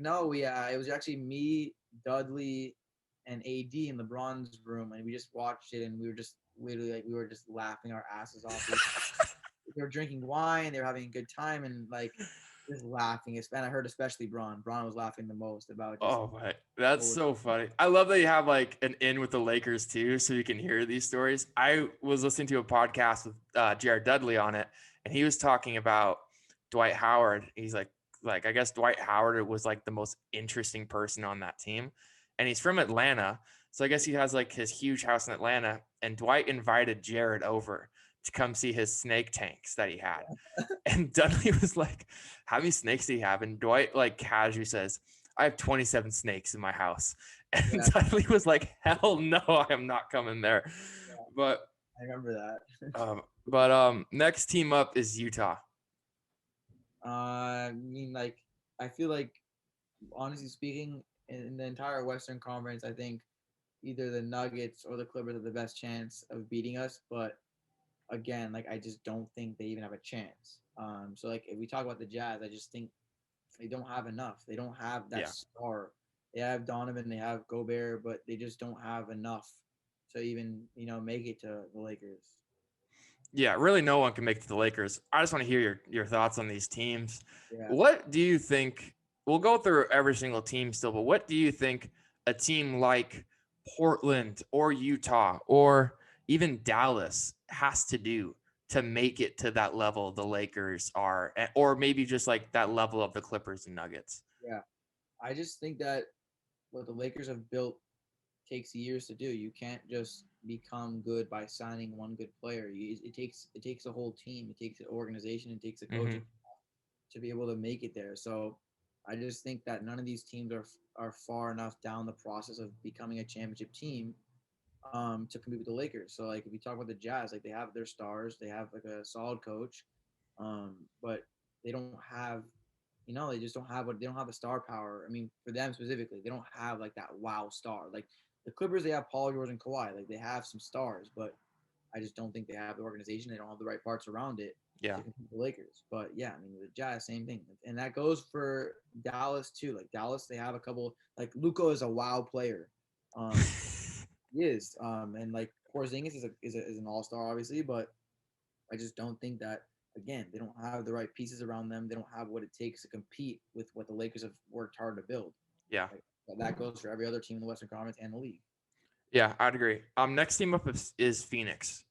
no, it was actually me, Dudley, and AD in LeBron's room, and we just watched it, and we were just literally like, we were just laughing our asses off. They were drinking wine, they were having a good time, and like just laughing. And I heard especially Braun. Braun was laughing the most about just. Oh my, that's Oh, so funny. I love that you have like an in with the Lakers too, so you can hear these stories. I was listening to a podcast with Jared Dudley on it, and he was talking about Dwight Howard. He's like I guess Dwight Howard was like the most interesting person on that team, and he's from Atlanta, so I guess he has like his huge house in Atlanta. And Dwight invited Jared over to come see his snake tanks that he had, and Dudley was like, "How many snakes do you have?" And Dwight like casually says, "I have 27 snakes in my house." And yeah, Dudley was like, "Hell no, I am not coming there." yeah, But I remember that. next team up is Utah. I mean, like, I feel like, honestly speaking, in the entire Western Conference, I think either the Nuggets or the Clippers have the best chance of beating us. But again, like, I just don't think they even have a chance. So like, if we talk about the Jazz, I just think they don't have enough. They don't have that Yeah. star. They have Donovan, they have Gobert, but they just don't have enough to even, make it to the Lakers. Yeah, really no one can make it to the Lakers. I just want to hear your thoughts on these teams. Yeah. What do you think? We'll go through every single team still, but what do you think a team like Portland or Utah or even Dallas has to do to make it to that level the Lakers are, or maybe just like that level of the Clippers and Nuggets? Yeah. I just think that what the Lakers have built takes years to do. You can't just become good by signing one good player. It takes a whole team. It takes an organization. It takes a Mm-hmm. coaching to be able to make it there. So I just think that none of these teams are far enough down the process of becoming a championship team to compete with the Lakers. So like if you talk about the Jazz, like they have their stars, they have like a solid coach, but they don't have, they just don't have they don't have a star power. I mean, for them specifically, they don't have like that wow star. Like the Clippers, they have Paul George and Kawhi, like they have some stars, but I just don't think they have the organization. They don't have the right parts around it Yeah. to compete with the Lakers. But yeah, I mean the Jazz, same thing, and that goes for Dallas too. Like Dallas, they have a couple. Like Luka is a wow player. Um, he is. And like Porzingis is an all star, obviously, but I just don't think that. Again, they don't have the right pieces around them. They don't have what it takes to compete with what the Lakers have worked hard to build. Yeah. Like, that goes for every other team in the Western Conference and the league. Yeah, I'd agree. Next team up is Phoenix.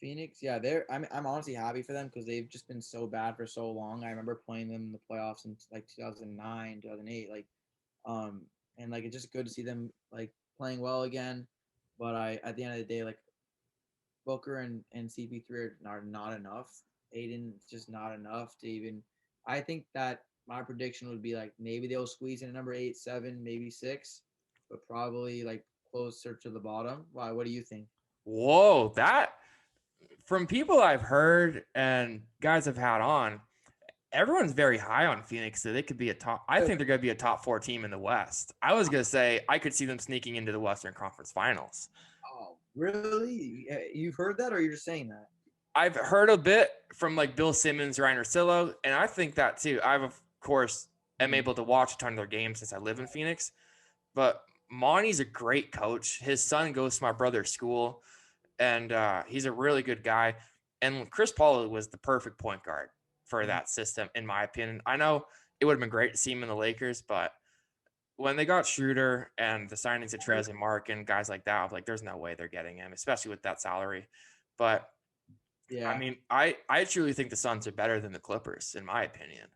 Phoenix, yeah, I'm honestly happy for them because they've just been so bad for so long. I remember playing them in the playoffs in like 2009, 2008. Like, and like it's just good to see them like playing well again. But at the end of the day, like Booker and CP3 are not enough. Aiden just not enough to even. I think that my prediction would be like maybe they'll squeeze in a number 8, 7, maybe 6, but probably like closer to the bottom. Why? What do you think? Whoa, that from people I've heard and guys I've had on, everyone's very high on Phoenix. So they could be a top. I think they're going to be a top 4 team in the West. I was going to say I could see them sneaking into the Western Conference Finals. Oh, really? You've heard that, or you're just saying that? I've heard a bit from like Bill Simmons, Ryan Russillo, and I think that too. I've of course am able to watch a ton of their games since I live in Phoenix. But Monty's a great coach. His son goes to my brother's school, and he's a really good guy. And Chris Paul was the perfect point guard for that system, in my opinion. I know it would have been great to see him in the Lakers, but when they got Schroeder and the signings of Trez and Mark and guys like that, I was like, there's no way they're getting him, especially with that salary. But I Yeah. mean, I truly think the Suns are better than the Clippers, in my opinion.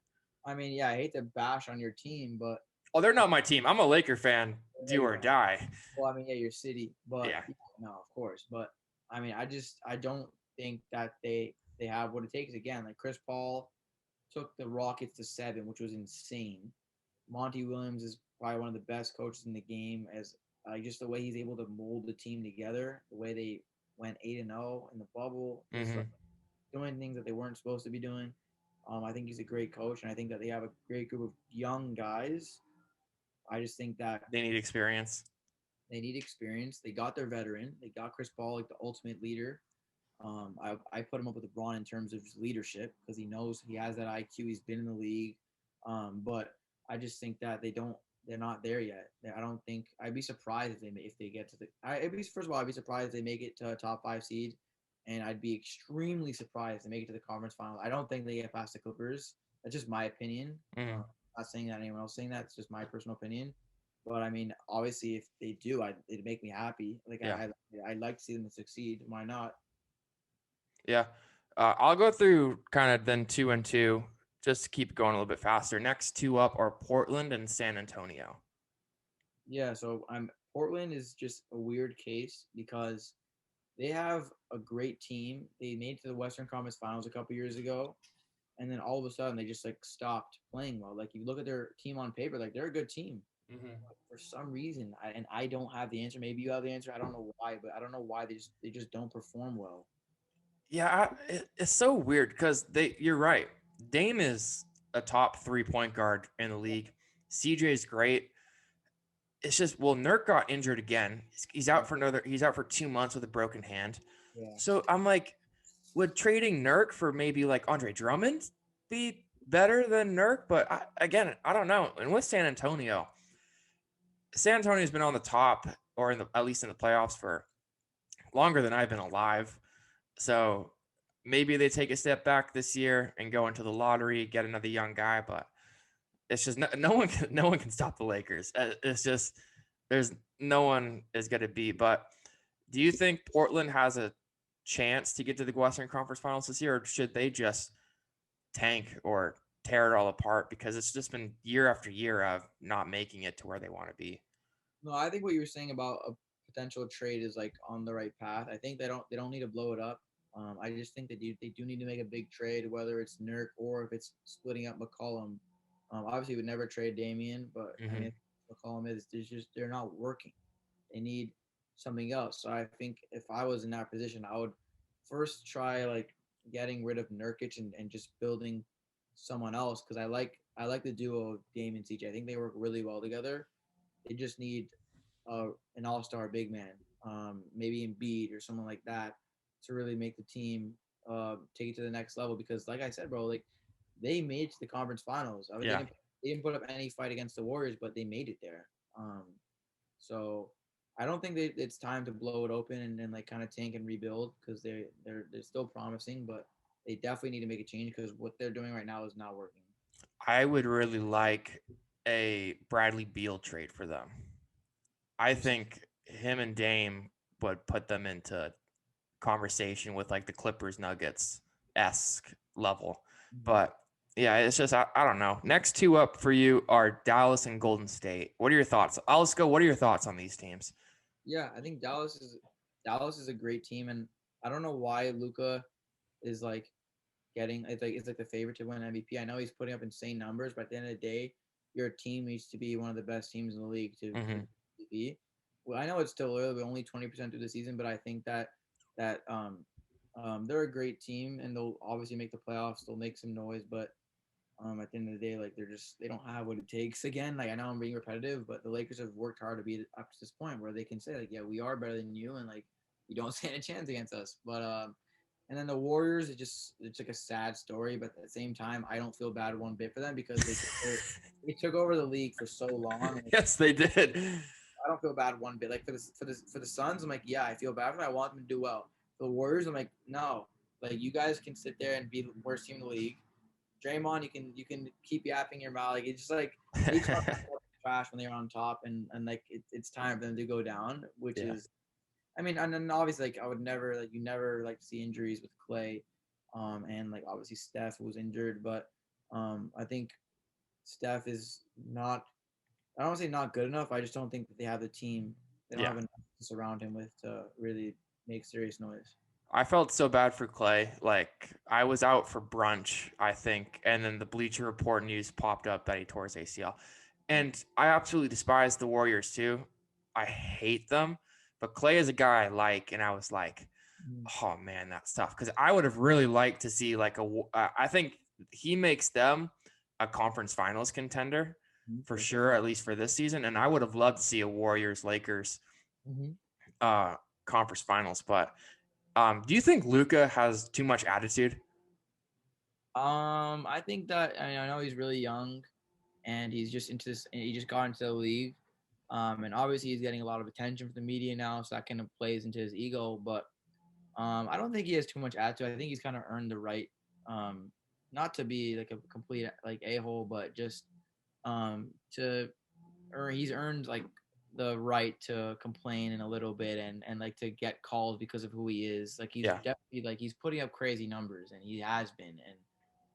I mean, yeah, I hate to bash on your team, but Oh, they're not my team. I'm a Laker fan, yeah, do you or are. die. Well, I mean, yeah, your city, but Yeah. no, of course. But I mean, I don't think that they have what it takes. Again, like Chris Paul took the Rockets to 7, which was insane. Monty Williams is probably one of the best coaches in the game, as just the way he's able to mold the team together, the way they went 8-0 in the bubble, just like Mm-hmm. doing things that they weren't supposed to be doing. I think he's a great coach, and I think that they have a great group of young guys. I just think that They need experience. they need experience. They got their veteran. They got Chris Paul, like the ultimate leader. I put him up with LeBron in terms of his leadership because he knows he has that IQ. He's been in the league, but I just think that they're not there yet. I don't think I'd be surprised if they get to the. First of all, I'd be surprised if they make it to a top 5 seed, and I'd be extremely surprised if they make it to the conference final. I don't think they get past the Clippers. That's just my opinion. Mm. I'm not saying that anyone else saying that. It's just my personal opinion. But I mean, obviously, if they do, it'd make me happy. Like Yeah. I'd like to see them succeed. Why not? Yeah. I'll go through kind of then 2 and 2 just to keep going a little bit faster. Next 2 up are Portland and San Antonio. Yeah, so I'm Portland is just a weird case because they have a great team. They made it to the Western Conference Finals a couple years ago, and then all of a sudden they just like stopped playing well. Like you look at their team on paper, like they're a good team. Mm-hmm. For some reason, I don't have the answer. Maybe you have the answer. I don't know why, but I don't know why they just don't perform well. Yeah, it's so weird because you're right. Dame is a top 3 point guard in the league. CJ is great. It's just, well, Nurk got injured again. He's out for 2 months with a broken hand. Yeah. So I'm like, would trading Nurk for maybe like Andre Drummond be better than Nurk? But again, I don't know. And with San Antonio's been on the top or at least in the playoffs for longer than I've been alive. So maybe they take a step back this year and go into the lottery, get another young guy. But it's just no one can stop the Lakers. It's just there's no one is going to beat. But do you think Portland has a chance to get to the Western Conference Finals this year, or should they just tank or tear it all apart because it's just been year after year of not making it to where they want to be? No, I think what you were saying about a potential trade is like on the right path. I think they don't need to blow it up. I just think that they do need to make a big trade, whether it's Nurk or if it's splitting up McCollum. Obviously, would never trade Damian, but I Mm-hmm. mean, McCollum is they're not working. They need something else. So I think if I was in that position, I would first try like getting rid of Nurkic and just building someone else because I like the duo of Dame and CJ. I think they work really well together. They just need an all-star big man, maybe Embiid or someone like that, to really make the team take it to the next level. Because, like I said, bro, like they made it to the conference finals. I mean, Yeah. they didn't put up any fight against the Warriors, but they made it there. So I don't think it's time to blow it open and like kind of tank and rebuild because they're still promising, but they definitely need to make a change because what they're doing right now is not working. I would really like a Bradley Beal trade for them. I think him and Dame would put them into conversation with like the Clippers Nuggets esque level. Mhm. But Yeah, it's just I don't know. Next two up for you are Dallas and Golden State. What are your thoughts? I'll just go. What are your thoughts on these teams? Yeah, I think Dallas is a great team, and I don't know why Luca is like getting it's like the favorite to win MVP. I know he's putting up insane numbers, but at the end of the day, your team needs to be one of the best teams in the league to Hmm. be. Well, I know it's still early, we're only 20% through the season, but I think that they're a great team and they'll obviously make the playoffs. They'll make some noise, but at the end of the day, like they don't have what it takes again. Like I know I'm being repetitive, but the Lakers have worked hard to be up to this point where they can say like, yeah, we are better than you, and like you don't stand a chance against us. But and then the Warriors, it's like a sad story, but at the same time, I don't feel bad one bit for them because they took over the league for so long. And Yes, they did. I don't feel bad one bit. Like for the Suns, I'm like, yeah, I feel bad for them. I want them to do well. For the Warriors, I'm like, no, like you guys can sit there and be the worst team in the league. Draymond, you can keep yapping your mouth. Like it's just like they talk trash when they're on top, and like it's time for them to go down. Which Yeah. is, I mean, and then obviously like I would never like you never like to see injuries with Clay, and like obviously Steph was injured, but I think Steph is not. I don't want to say not good enough. I just don't think that they have the team. They don't Yeah. have enough to surround him with to really make serious noise. I felt so bad for Clay. Like I was out for brunch, I think, and then the Bleacher Report news popped up that he tore his ACL. And I absolutely despise the Warriors too. I hate them, but Clay is a guy I like, and I was like, Mm-hmm. oh man, that's tough because I would have really liked to see like I think he makes them a conference finals contender for For sure. sure, at least for this season. And I would have loved to see a Warriors Lakers Mm-hmm. uh conference finals, but do you think Luca has too much attitude? I think that I know he's really young, and he's just into this. He just got into the league, and obviously he's getting a lot of attention from the media now, so that kind of plays into his ego. But I don't think he has too much attitude. I think he's kind of earned the right, not to be like a complete like a hole, but just to he's earned like the right to complain in a little bit and like to get calls because of who he is. Like he's Yeah. definitely like he's putting up crazy numbers and he has been and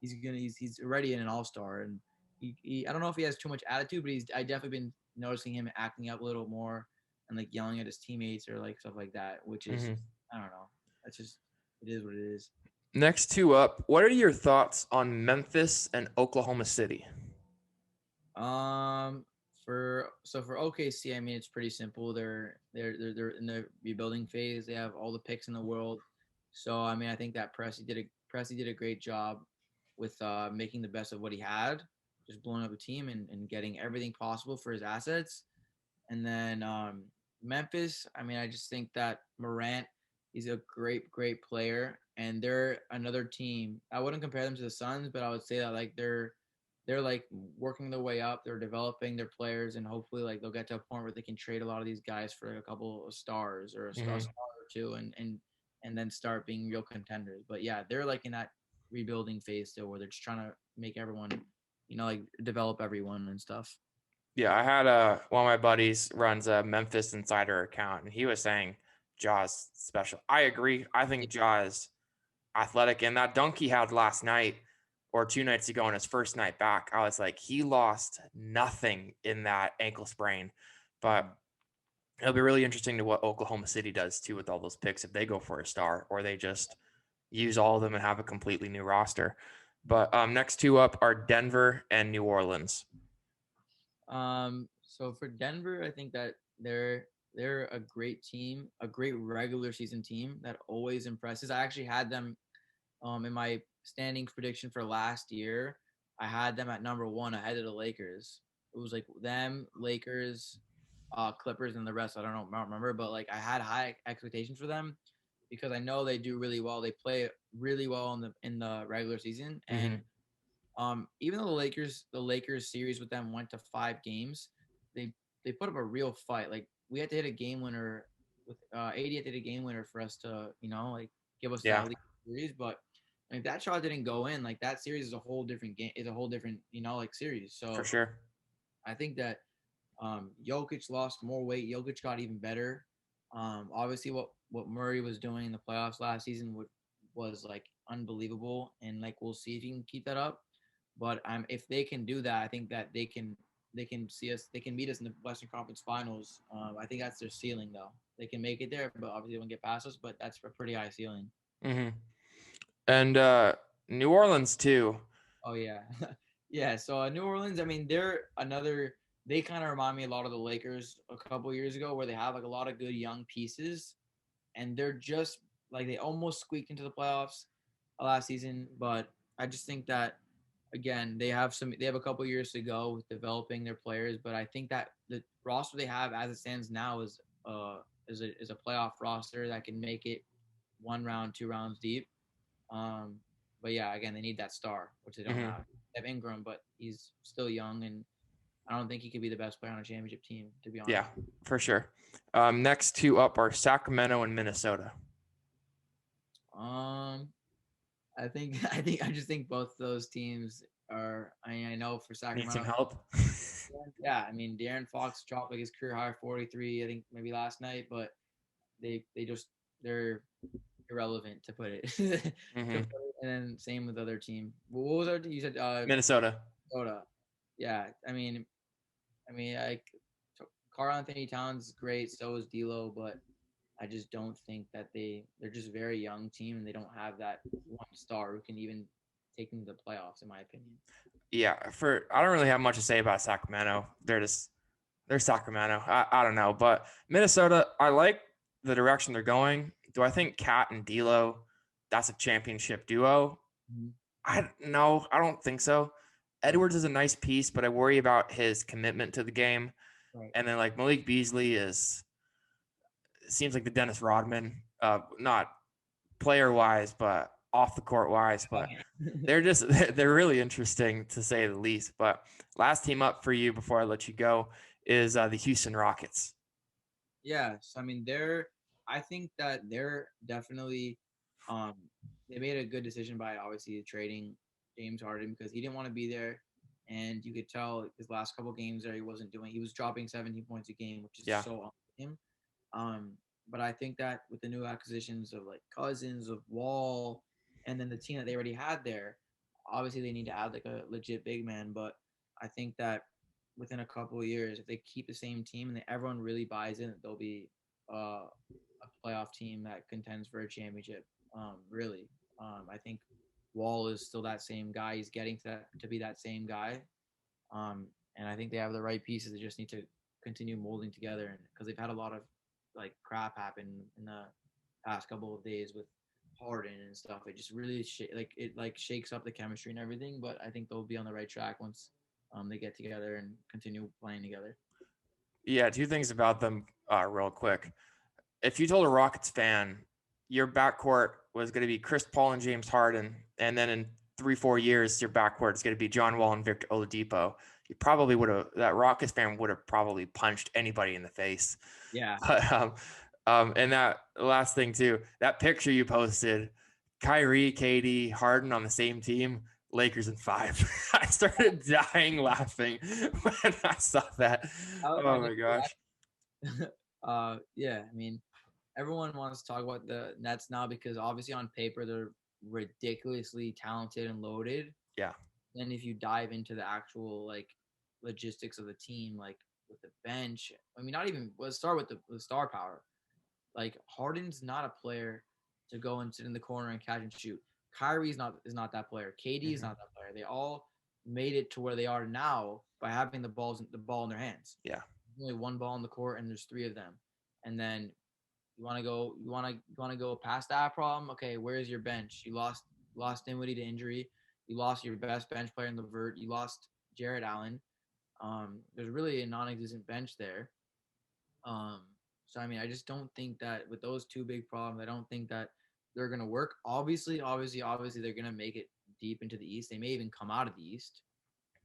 he's already in an all-star and I don't know if he has too much attitude, but I definitely been noticing him acting up a little more and like yelling at his teammates or like stuff like that, which is Hmm. I don't know. That's just it is what it is. Next two up, what are your thoughts on Memphis and Oklahoma City? Um, for OKC, I mean it's pretty simple. They're in the rebuilding phase. They have all the picks in the world. So I mean I think that Presti did a great job with making the best of what he had, just blowing up the team and getting everything possible for his assets. And then Memphis, I mean I just think that Morant, he's a great player, and they're another team. I wouldn't compare them to the Suns, but I would say that like they're like working their way up. They're developing their players, and hopefully, like they'll get to a point where they can trade a lot of these guys for like, a couple of stars or a star Hmm. or two, and then start being real contenders. But yeah, they're like in that rebuilding phase still, where they're just trying to make everyone, like develop everyone and stuff. Yeah, I had one of my buddies runs a Memphis Insider account, and he was saying Ja's special. I agree. I think Ja is athletic, and that dunk he had last night or 2 nights ago on his first night back, I was like, he lost nothing in that ankle sprain. But it'll be really interesting to what Oklahoma City does too with all those picks if they go for a star or they just use all of them and have a completely new roster. But next two up are Denver and New Orleans. So for Denver, I think that they're a great team, a great regular season team that always impresses. I actually had them in my standings prediction for last year. I had them at number one ahead of the Lakers. It was like them, Lakers, Clippers, and the rest. I don't remember, but like I had high expectations for them because I know they do really well. They play really well in the regular season, and Mm-hmm. even though the Lakers series with them went to 5 games, they they put up a real fight. Like we had to hit a game winner with 80 had to hit a game winner for us to like give us Yeah, that lead series. But if that shot didn't go in, like that series is a whole different game. Is a whole different like series. for So sure. I think that Jokic lost more weight. Jokic got even better. Obviously, what Murray was doing in the playoffs last season was like unbelievable, and like we'll see if he can keep that up. But if they can do that, I think that they can meet us in the Western Conference Finals. I think that's their ceiling, though. They can make it there, but obviously they won't get past us. But that's a pretty high ceiling. Mm-hmm. And New Orleans too. Oh yeah, yeah. So New Orleans, I mean, they're another. They kind of remind me a lot of the Lakers a couple years ago, where they have like a lot of good young pieces, and they're just like they almost squeaked into the playoffs last season. But I just think that again, they have a couple years to go with developing their players. But I think that the roster they have as it stands now is a playoff roster that can make it one round, 2 rounds deep. Um, but yeah, again, they need that star, which they don't Mm-hmm. have. They have Ingram, but he's still young, and I don't think he could be the best player on a championship team, to be Yeah, honest. for sure. Next two up are Sacramento and Minnesota. Um, I just think both those teams are. I know for Need some Sacramento, help. yeah. I mean, De'Aaron Fox dropped like his career high 43. I think maybe last night, but they just they're irrelevant to put it. Mm-hmm. And then same with the other team. What was our? You said Minnesota. Minnesota. Yeah, I mean, like Karl Anthony Towns is great. So is D'Lo, but I just don't think that they're just a very young team and they don't have that one star who can even take them to the playoffs, in my opinion. Yeah, I don't really have much to say about Sacramento. They're Sacramento. I don't know, but Minnesota, I like the direction they're going. Do I think Cat and D'Lo, that's a championship duo? Mhm. I don't think so. Edwards is a nice piece, but I worry about his commitment to the game. Right. And then like Malik Beasley seems like the Dennis Rodman, not player wise, but off the court wise. But they're really interesting to say the least. But last team up for you before I let you go is the Houston Rockets. Yes, I mean I think that they're definitely um they made a good decision by obviously trading James Harden because he didn't want to be there, and you could tell his last couple games there he was dropping 17 points a game, which is Yeah. so on him. Um, but I think that with the new acquisitions of like Cousins, of Wall, and then the team that they already had there, obviously they need to add like a legit big man. But I think that within a couple of years, if they keep the same team and everyone really buys in, they'll be a playoff team that contends for a championship. Really, I think Wall is still that same guy. He's getting to be that same guy. Um, and I think they have the right pieces. They just need to continue molding together, and because they've had a lot of like crap happen in the past couple of days with Harden and stuff. It just really shakes up the chemistry and everything. But I think they'll be on the right track once they get together and continue playing together. Yeah, two things about them real quick. If you told a Rockets fan your backcourt was going to be Chris Paul and James Harden, and then in 3-4 years your backcourt is going to be John Wall and Victor Oladipo, you probably would have that Rockets fan would have probably punched anybody in the face. Yeah. But, and that last thing too, that picture you posted, Kyrie, KD, Harden on the same team, Lakers in 5. I started dying laughing when I saw that. Oh my gosh. Yeah. I mean, everyone wants to talk about the Nets now because obviously on paper they're ridiculously talented and loaded. Yeah. Then if you dive into the actual like logistics of the team, like with the bench, I mean, not even let's start with the star power. Like Harden's not a player to go and sit in the corner and catch and shoot. Kyrie's not is not that player. KD is Mm-hmm. not that player. They all made it to where they are now by having the ball in their hands. Yeah. There's only one ball in the court and there's three of them. And then you want to go past that problem. Okay, where's your bench? You lost Dinwiddie to injury. You lost your best bench player in Levert. You lost Jared Allen. There's really a non-existent bench there. Um, so I mean, I just don't think that with those two big problems, I don't think that they're gonna work. Obviously, they're gonna make it deep into the East. They may even come out of the East,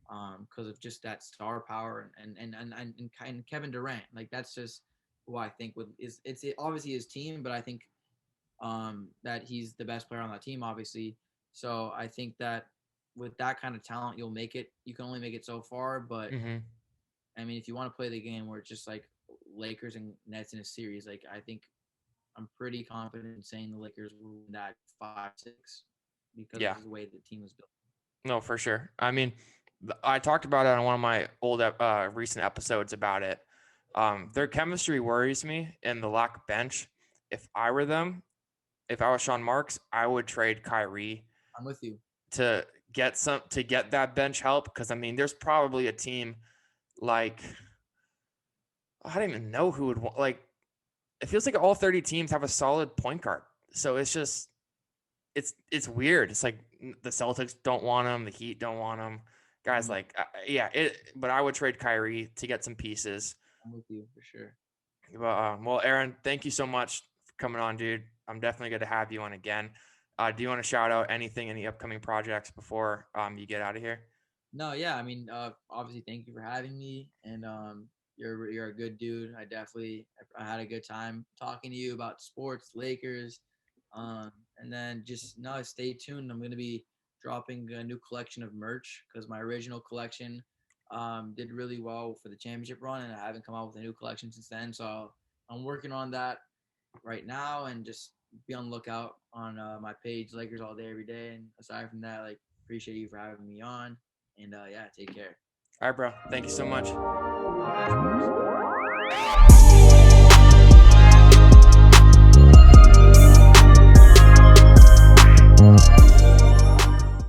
because of just that star power and Kevin Durant. Like that's just who I think would is it's obviously his team, but I think that he's the best player on that team, obviously. So I think that with that kind of talent, you'll make it. You can only make it so far, but Mm-hmm. I mean, if you want to play the game where it's just like Lakers and Nets in a series, like I think I'm pretty confident in saying the Lakers will win that 5-6 because Yeah. of the way the team was built. No, for sure. I mean, I talked about it on one of my old recent episodes about it. Their chemistry worries me and the lack of bench. If I were them, if I was Sean Marks, I would trade Kyrie I'm with you. to get that bench help, because I mean, there's probably a team like I don't even know who would want, like, it feels like all 30 teams have a solid point guard. So it's just it's weird. It's like the Celtics don't want him, the Heat don't want him. Guys Mhm. like yeah, but I would trade Kyrie to get some pieces. I'm with you for sure. But well, Aaron, thank you so much for coming on, dude. I'm definitely going to have you on again. Do you want to shout out anything, any upcoming projects before you get out of here? No, yeah, I mean, obviously, thank you for having me, and you're a good dude. I had a good time talking to you about sports, Lakers, and then just no, stay tuned. I'm gonna be dropping a new collection of merch because my original collection did really well for the championship run, and I haven't come out with a new collection since then. So I'm working on that right now, and just be on the lookout on my page, Lakers All Day Every Day. And aside from that, like, appreciate you for having me on. And yeah, take care. All right, bro. Thank you so much.